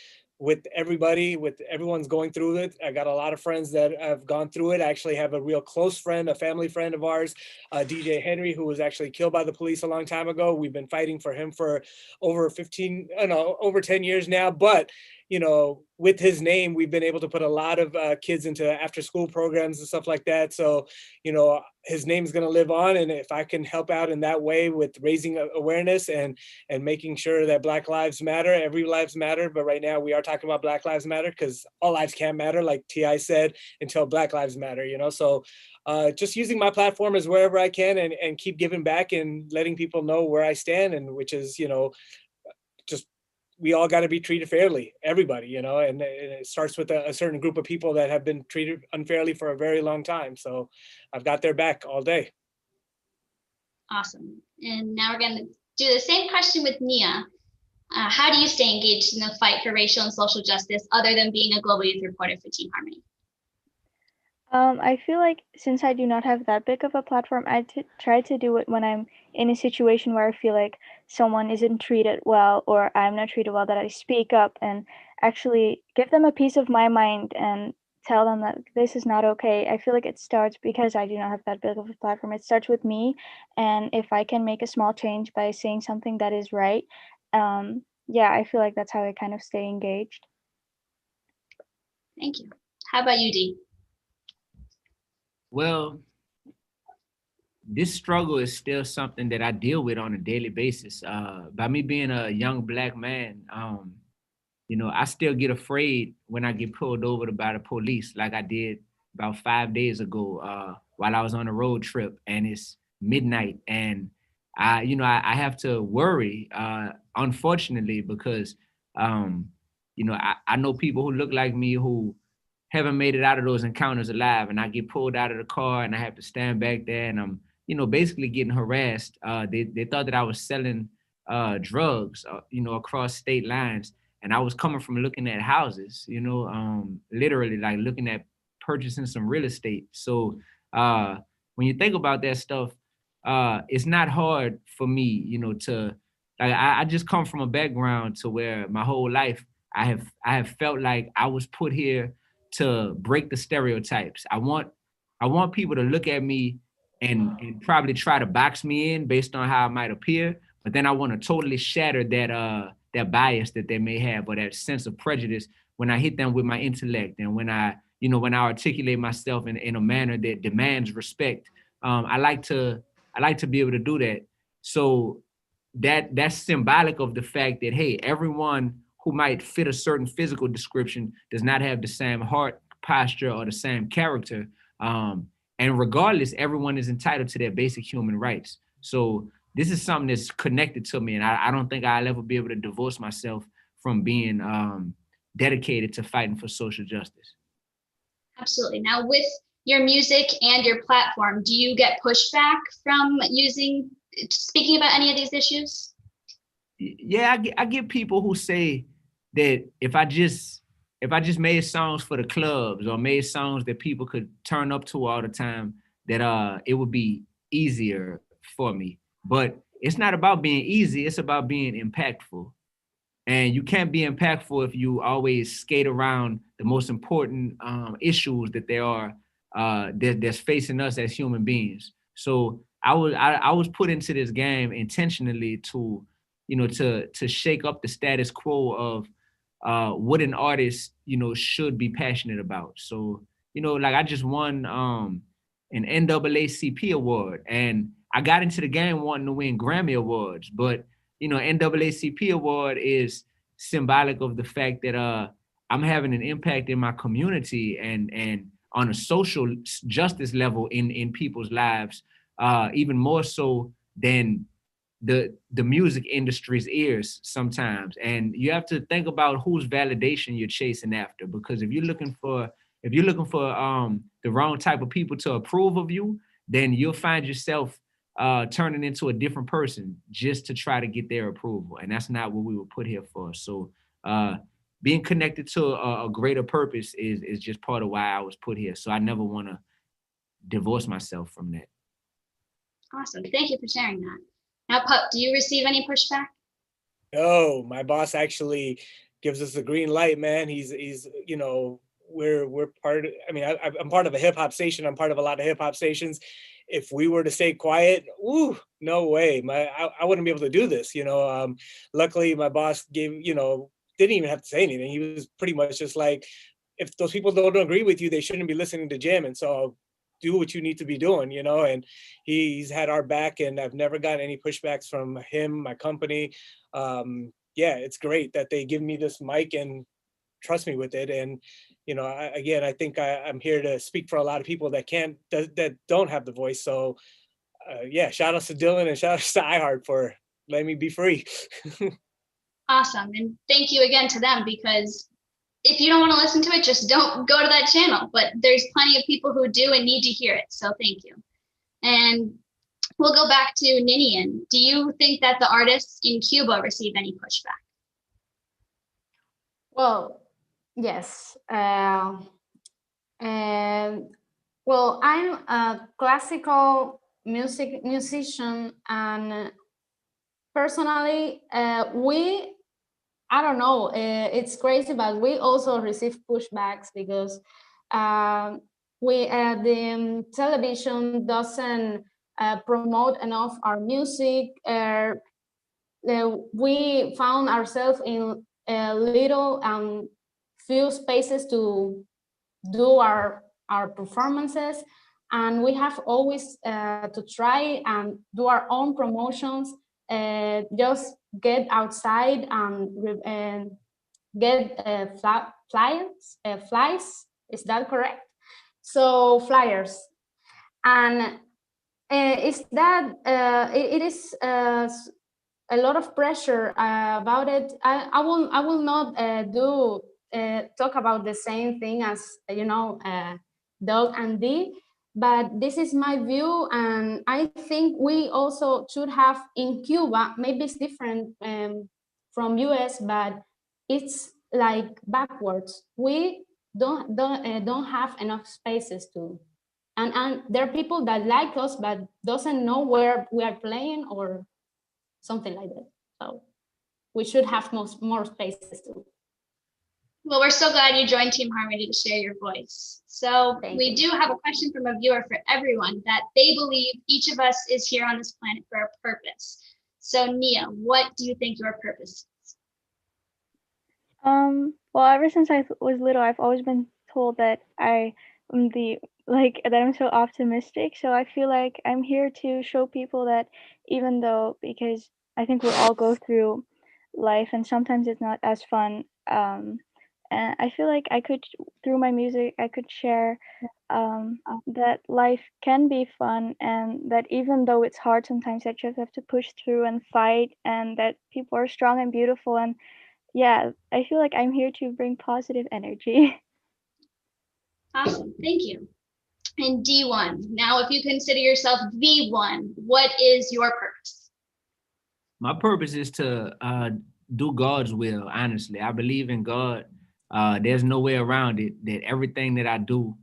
S2: with everybody, with everyone's going through it. I got a lot of friends that have gone through it. I actually have a real close friend, a family friend of ours, DJ Henry, who was actually killed by the police a long time ago. We've been fighting for him for over 10 years now. But, with his name, we've been able to put a lot of kids into after school programs and stuff like that. So, his name is going to live on. And if I can help out in that way with raising awareness and making sure that Black lives matter, every lives matter. But right now we are talking about Black lives matter because all lives can't matter, like T.I. said, until Black lives matter, So just using my platform as wherever I can and keep giving back and letting people know where I stand, and which is, just we all got to be treated fairly, everybody, and it starts with a certain group of people that have been treated unfairly for a very long time. So I've got their back all day.
S4: Awesome. And now we're going to do the same question with Nia. How do you stay engaged in the fight for racial and social justice other than being a global youth reporter for Team Harmony?
S16: I feel like since I do not have that big of a platform, try to do it when I'm in a situation where I feel like someone isn't treated well or I'm not treated well, that I speak up and actually give them a piece of my mind and tell them that this is not okay. I feel like it starts because I do not have that big of a platform. It starts with me, and if I can make a small change by saying something that is right, yeah, I feel like that's how I kind of stay engaged.
S4: Thank you. How about you, Dee?
S14: Well, this struggle is still something that I deal with on a daily basis. By me being a young Black man, I still get afraid when I get pulled over by the police, like I did about 5 days ago while I was on a road trip, and it's midnight, and I have to worry, unfortunately, because I know people who look like me who haven't made it out of those encounters alive, and I get pulled out of the car and I have to stand back there, and I'm basically getting harassed. They thought that I was selling drugs across state lines, and I was coming from looking at houses, literally like looking at purchasing some real estate. So when you think about that stuff, it's not hard for me, to like I just come from a background to where my whole life I have felt like I was put here to break the stereotypes. I want people to look at me and probably try to box me in based on how I might appear, but then I want to totally shatter that bias that they may have, or that sense of prejudice, when I hit them with my intellect, and when I articulate myself in a manner that demands respect. I like to be able to do that. So that's symbolic of the fact that, hey, everyone who might fit a certain physical description does not have the same heart posture or the same character. And regardless, everyone is entitled to their basic human rights. So this is something that's connected to me, and I don't think I'll ever be able to divorce myself from being dedicated to fighting for social justice.
S4: Absolutely. Now, with your music and your platform, do you get pushback from speaking about any of these issues?
S14: Yeah, I get people who say that if I just made songs for the clubs, or made songs that people could turn up to all the time, that it would be easier for me. But it's not about being easy, it's about being impactful. And you can't be impactful if you always skate around the most important issues that there are that's facing us as human beings. So I was put into this game intentionally to shake up the status quo of what an artist should be passionate about. So like I just won an NAACP award, and I got into the game wanting to win Grammy awards, but NAACP award is symbolic of the fact that I'm having an impact in my community and on a social justice level in people's lives, even more so than the music industry's ears sometimes. And you have to think about whose validation you're chasing after, because if you're looking for the wrong type of people to approve of you, then you'll find yourself turning into a different person just to try to get their approval. And that's not what we were put here for. So being connected to a greater purpose is just part of why I was put here. So I never want to divorce myself from that.
S4: Awesome. Thank you for sharing that. Now, Pup, do you receive any pushback?
S2: No, my boss actually gives us the green light, man. He's we're part of, I'm part of a hip hop station. I'm part of a lot of hip hop stations. If we were to stay quiet, no way. I wouldn't be able to do this. Luckily my boss didn't even have to say anything. He was pretty much just like, if those people don't agree with you, they shouldn't be listening to Jim. And so do what you need to be doing, and he's had our back, and I've never gotten any pushbacks from him, my company. Yeah, it's great that they give me this mic and trust me with it. And, I think I'm here to speak for a lot of people that don't have the voice. So yeah, shout out to Dylan and shout out to iHeart for letting me be free.
S4: Awesome. And thank you again to them, because if you don't want to listen to it, just don't go to that channel. But there's plenty of people who do and need to hear it. So thank you. And we'll go back to Ninian. Do you think that the artists in Cuba receive any pushback?
S7: Well, yes. And
S33: Well, I'm a classical musician, and personally, I don't know, it's crazy, but we also receive pushbacks because the television doesn't promote enough our music. We found ourselves in little few spaces to do our performances, and we have always to try and do our own promotions, just get outside and get flies, is that correct? So flyers, and is that it is a lot of pressure about it. I will not talk about the same thing as Dawg and Dee, but this is my view, and I think we also should have in Cuba. Maybe it's different from US, but it's like backwards. We don't have enough spaces to, and there are people that like us but doesn't know where we are playing or something like that. So we should have more spaces too.
S4: Well, we're so glad you joined Team Harmony to share your voice. So we do have a question from a viewer for everyone, that they believe each of us is here on this planet for a purpose. So Nia, what do you think your purpose is?
S16: Well, ever since I was little, I've always been told that I am that I'm so optimistic. So I feel like I'm here to show people that even though, because I think we all go through life and sometimes it's not as fun. And I feel like through my music, I could share that life can be fun, and that even though it's hard sometimes, that you just have to push through and fight, and that people are strong and beautiful. And yeah, I feel like I'm here to bring positive energy.
S4: Awesome, thank you. And D1, now if you consider yourself the one, what is your purpose?
S14: My purpose is to do God's will, honestly. I believe in God. There's no way around it, that everything that I do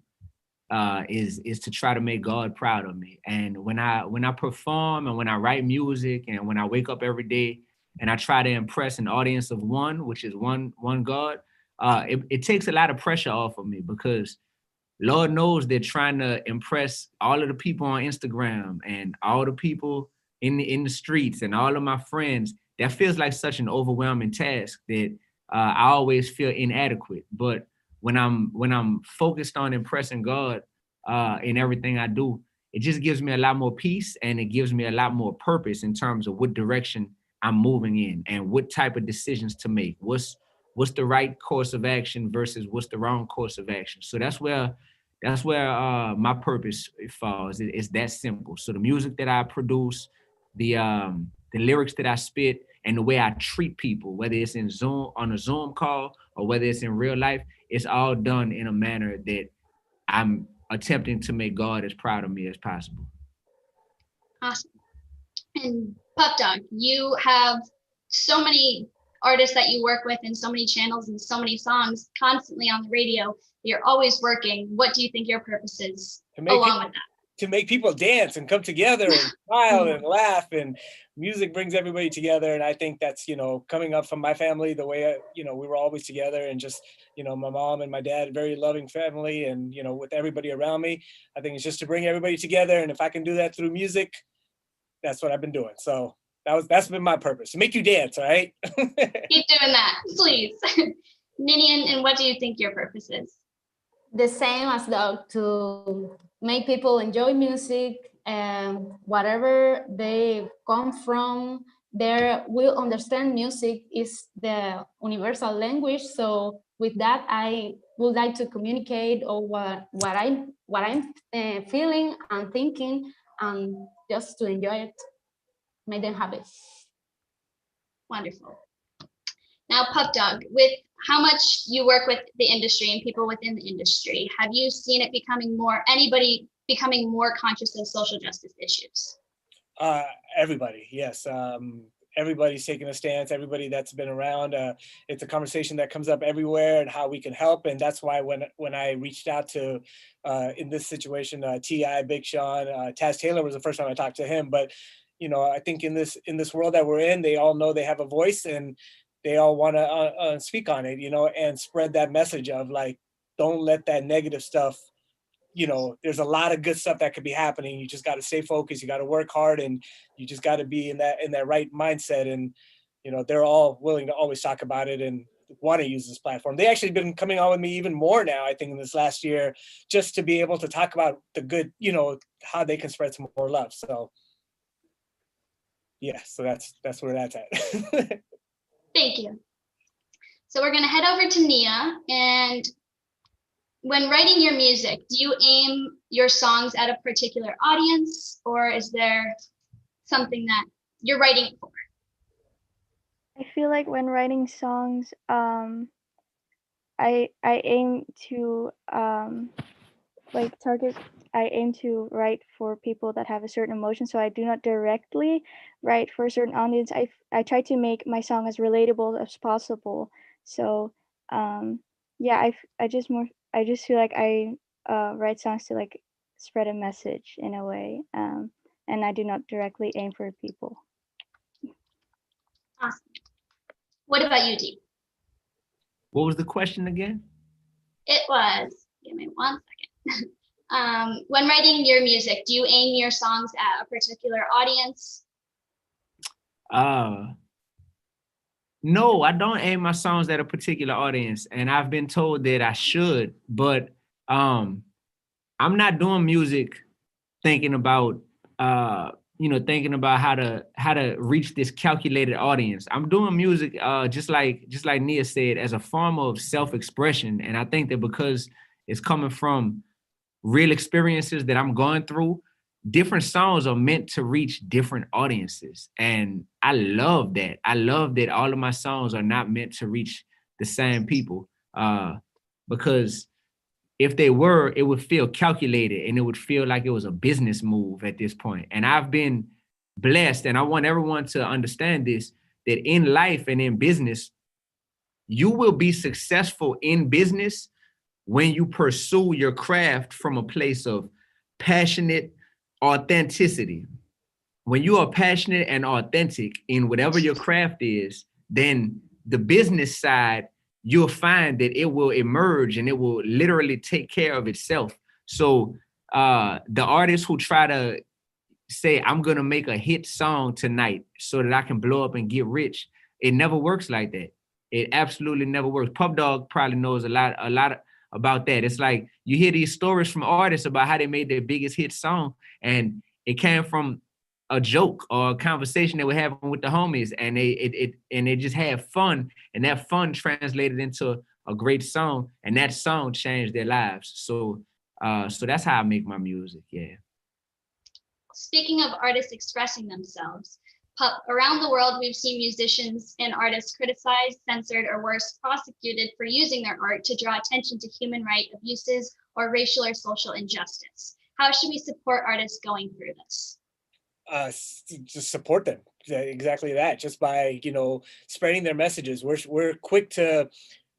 S14: is to try to make God proud of me. And when I perform and when I write music and when I wake up every day and I try to impress an audience of one, which is one God, it takes a lot of pressure off of me, because Lord knows they're trying to impress all of the people on Instagram and all the people in the streets and all of my friends. That feels like such an overwhelming task that I always feel inadequate. But when I'm focused on impressing God in everything I do, it just gives me a lot more peace, and it gives me a lot more purpose in terms of what direction I'm moving in and what type of decisions to make. What's the right course of action versus what's the wrong course of action. So that's where my purpose falls. It's that simple. So the music that I produce, the lyrics that I spit, and the way I treat people, whether it's on a Zoom call or whether it's in real life, it's all done in a manner that I'm attempting to make God as proud of me as possible.
S4: Awesome. And Pup Dawg, you have so many artists that you work with and so many channels and so many songs constantly on the radio. You're always working. What do you think your purpose is along with that?
S2: To make people dance and come together and smile and laugh, and music brings everybody together. And I think that's, coming up from my family, the way, we were always together, and just, my mom and my dad, very loving family, and, with everybody around me. I think it's just to bring everybody together. And if I can do that through music, that's what I've been doing. So that's been my purpose, to make you dance, all right?
S4: Keep doing that, please. Ninian, and what do you think your purpose is?
S33: The same as Dawg, to make people enjoy music, and whatever they come from, they will understand music is the universal language. So with that, I would like to communicate what I'm feeling and thinking, and just to enjoy it, make them happy.
S4: Wonderful. Now, Pup Dawg, with how much you work with the industry and people within the industry, have you seen it anybody becoming more conscious of social justice issues?
S2: Everybody, yes. everybody's taking a stance, everybody that's been around. It's a conversation that comes up everywhere and how we can help. And that's why when I reached out to, in this situation, T.I., Big Sean, Taz Taylor was the first time I talked to him. But, you know, I think in this world that we're in, they all know they have a voice and they all want to speak on it, you know, and spread that message of like, don't let that negative stuff, you know, there's a lot of good stuff that could be happening. You just got to stay focused. You got to work hard, and you just got to be in that right mindset. And, you know, they're all willing to always talk about it and want to use this platform. They actually been coming on with me even more now, I think, in this last year, just to be able to talk about the good, you know, how they can spread some more love. So yeah, so that's where that's at.
S4: Thank you. So we're gonna head over to Nia, and when writing your music, do you aim your songs at a particular audience, or is there something that you're writing for?
S16: I feel like when writing songs, I aim to I aim to write for people that have a certain emotion, so I do not directly write for a certain audience. I try to make my song as relatable as possible. So yeah, I just feel like I write songs to like spread a message in a way, and I do not directly aim for people.
S4: Awesome. What about you, Dee?
S14: What was the question again?
S4: It was, give me 1 second. When writing your music, do you aim your songs at a particular audience?
S14: No, I don't aim my songs at a particular audience, and I've been told that I should, but I'm not doing music thinking about thinking about how to reach this calculated audience. I'm doing music just like Nia said, as a form of self-expression. And I think that because it's coming from real experiences that I'm going through, different songs are meant to reach different audiences. And I love that. I love that all of my songs are not meant to reach the same people, because if they were, it would feel calculated and it would feel like it was a business move at this point. And I've been blessed, and I want everyone to understand this, that in life and in business, you will be successful in business when you pursue your craft from a place of passionate authenticity. When you are passionate and authentic in whatever your craft is, then the business side, you'll find that it will emerge and it will literally take care of itself. So the artists who try to say, I'm gonna make a hit song tonight so that I can blow up and get rich, it never works like that. It absolutely never works. Pup Dawg probably knows a lot about that. It's like you hear these stories from artists about how they made their biggest hit song, and it came from a joke or a conversation they were having with the homies, and they just had fun, and that fun translated into a great song, and that song changed their lives. So that's how I make my music. Yeah.
S4: Speaking of artists expressing themselves, around the world, we've seen musicians and artists criticized, censored, or worse, prosecuted for using their art to draw attention to human rights abuses or racial or social injustice. How should we support artists going through this?
S2: Just support them. Exactly that. Just by, you know, spreading their messages. We're quick to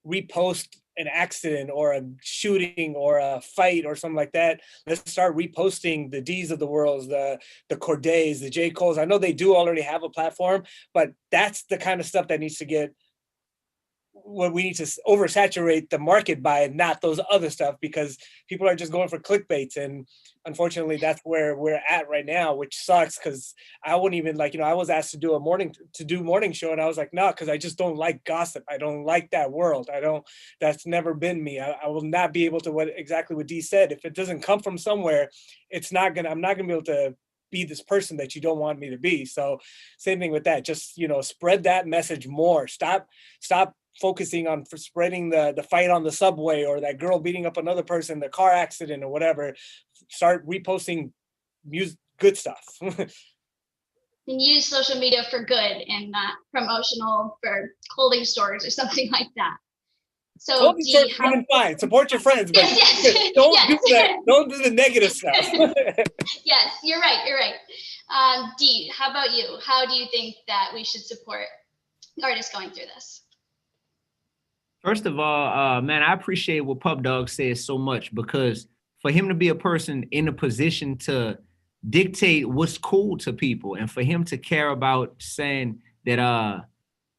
S2: repost an accident or a shooting or a fight or something like that. Let's start reposting the D's of the world, the Cordays, the J. Coles. I know they do already have a platform, but that's the kind of stuff that needs to get, what we need to oversaturate the market by, not those other stuff, because people are just going for clickbaits. And unfortunately, that's where we're at right now, which sucks, because I wouldn't even, like, you know, I was asked to do morning show, and I was like, no, because I just don't like gossip. I don't like that world. That's never been me. I will not be able to, exactly what Dee said, if it doesn't come from somewhere, I'm not gonna be able to be this person that you don't want me to be. So same thing with that. Just, you know, spread that message more. Stop focusing on spreading the fight on the subway or that girl beating up another person, the car accident or whatever. Start reposting good stuff.
S4: And use social media for good and not promotional for clothing stores or something like that.
S33: So
S2: Don't
S33: D,
S2: be even fine. Support your friends, but
S33: yes.
S2: don't
S33: yes.
S2: do that. Don't do the negative stuff.
S33: Yes, you're right. You're right. D, how about you? How do you think that we should support artists going through this?
S14: First of all, man, I appreciate what Pup Dawg says so much, because for him to be a person in a position to dictate what's cool to people, and for him to care about saying that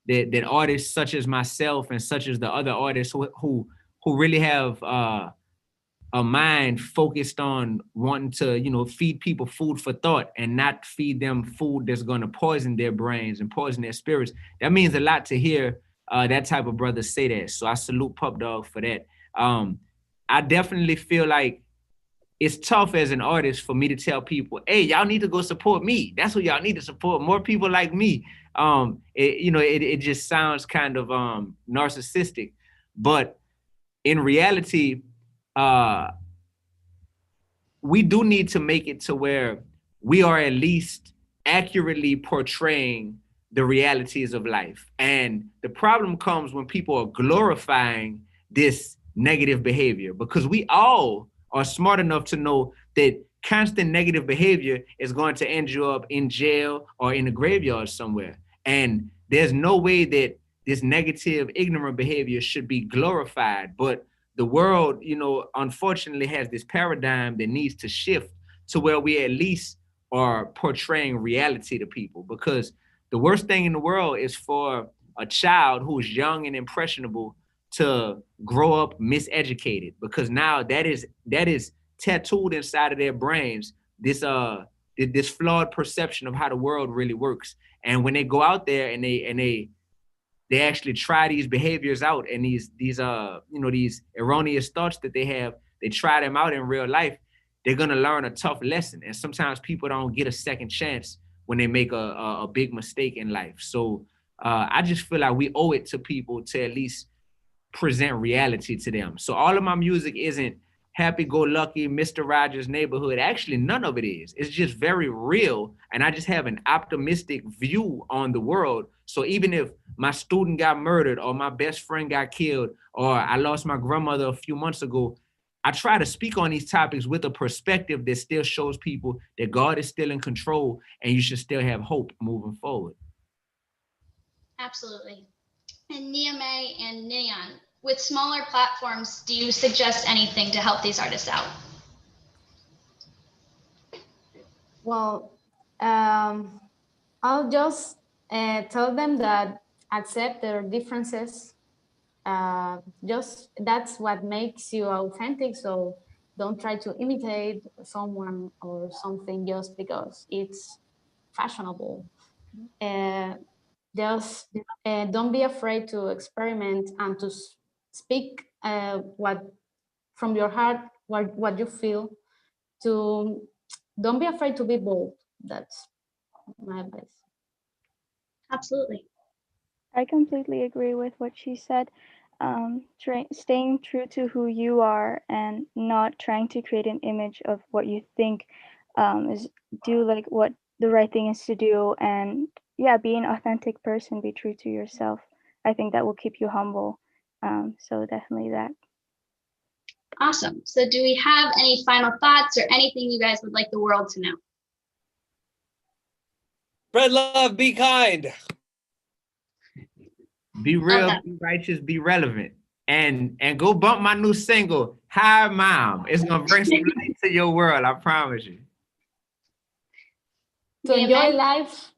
S14: that artists such as myself and such as the other artists who really have a mind focused on wanting to, you know, feed people food for thought and not feed them food that's going to poison their brains and poison their spirits. That means a lot to hear that type of brother say that. So I salute Pup Dawg for that. I definitely feel like it's tough as an artist for me to tell people, hey, y'all need to go support me. That's what y'all need to support, more people like me. It just sounds kind of narcissistic, but in reality, we do need to make it to where we are at least accurately portraying the realities of life. And the problem comes when people are glorifying this negative behavior, because we all are smart enough to know that constant negative behavior is going to end you up in jail or in a graveyard somewhere. And there's no way that this negative, ignorant behavior should be glorified. But the world, you know, unfortunately has this paradigm that needs to shift to where we at least are portraying reality to people. Because the worst thing in the world is for a child who's young and impressionable to grow up miseducated, because now that is tattooed inside of their brains, this flawed perception of how the world really works. And when they go out there and they actually try these behaviors out, and these erroneous thoughts that they have, they try them out in real life, they're gonna learn a tough lesson. And sometimes people don't get a second chance when they make a big mistake in life. So I just feel like we owe it to people to at least present reality to them. So all of my music isn't happy-go-lucky, Mr. Rogers' Neighborhood. Actually, none of it is. It's just very real, and I just have an optimistic view on the world. So even if my student got murdered, or my best friend got killed, or I lost my grandmother a few months ago, I try to speak on these topics with a perspective that still shows people that God is still in control, and you should still have hope moving forward.
S33: Absolutely. And Niamey and Ninian, with smaller platforms, do you suggest anything to help these artists out?
S7: Well, I'll just tell them that accept their differences. Just that's what makes you authentic. So don't try to imitate someone or something just because it's fashionable. Just don't be afraid to experiment and to speak what from your heart, what you feel. Don't be afraid to be bold. That's my advice.
S33: Absolutely.
S16: I completely agree with what she said. Staying true to who you are and not trying to create an image of what you think do like what the right thing is to do, and be an authentic person, be true to yourself. I think that will keep you humble. So definitely that.
S33: Awesome. So do we have any final thoughts or anything you guys would like the world to know?
S2: Spread love, be kind.
S14: Be real, be righteous, be relevant. And go bump my new single, Hi Mom. It's gonna bring some light to your world, I promise you.
S7: To enjoy life.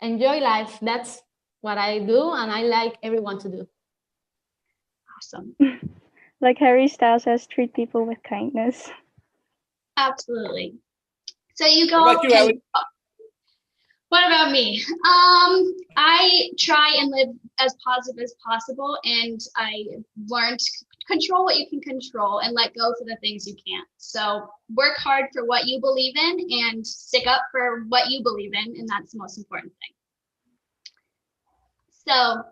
S7: Enjoy life. That's what I do, and I like everyone to do.
S33: Awesome.
S16: Like Harry Styles says, treat people with kindness.
S33: Absolutely. So you go.
S2: What about you, Ellie?
S33: What about me? I try and live as positive as possible, and I learned to control what you can control and let go for the things you can't. So work hard for what you believe in and stick up for what you believe in, and that's the most important thing. So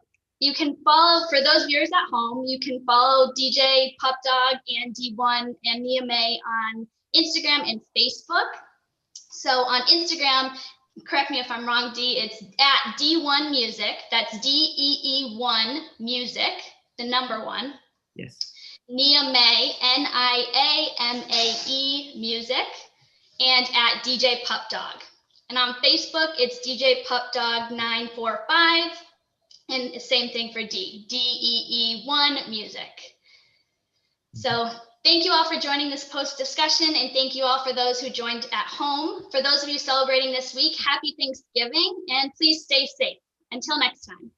S33: you can follow, for those viewers at home, you can follow DJ Pup Dawg and D1 and Niamey on Instagram and Facebook. So on Instagram, correct me if I'm wrong, D, it's at D1 Music. That's DEE1 Music.
S4: the number 1.
S14: Yes.
S4: Nia May, NIAMAE Music, and at DJ Pup Dawg. And on Facebook, it's DJ Pup Dawg 945, and the same thing for DEE1 Music. So thank you all for joining this post discussion, and thank you all for those who joined at home. For those of you celebrating this week, happy Thanksgiving, and please stay safe. Until next time.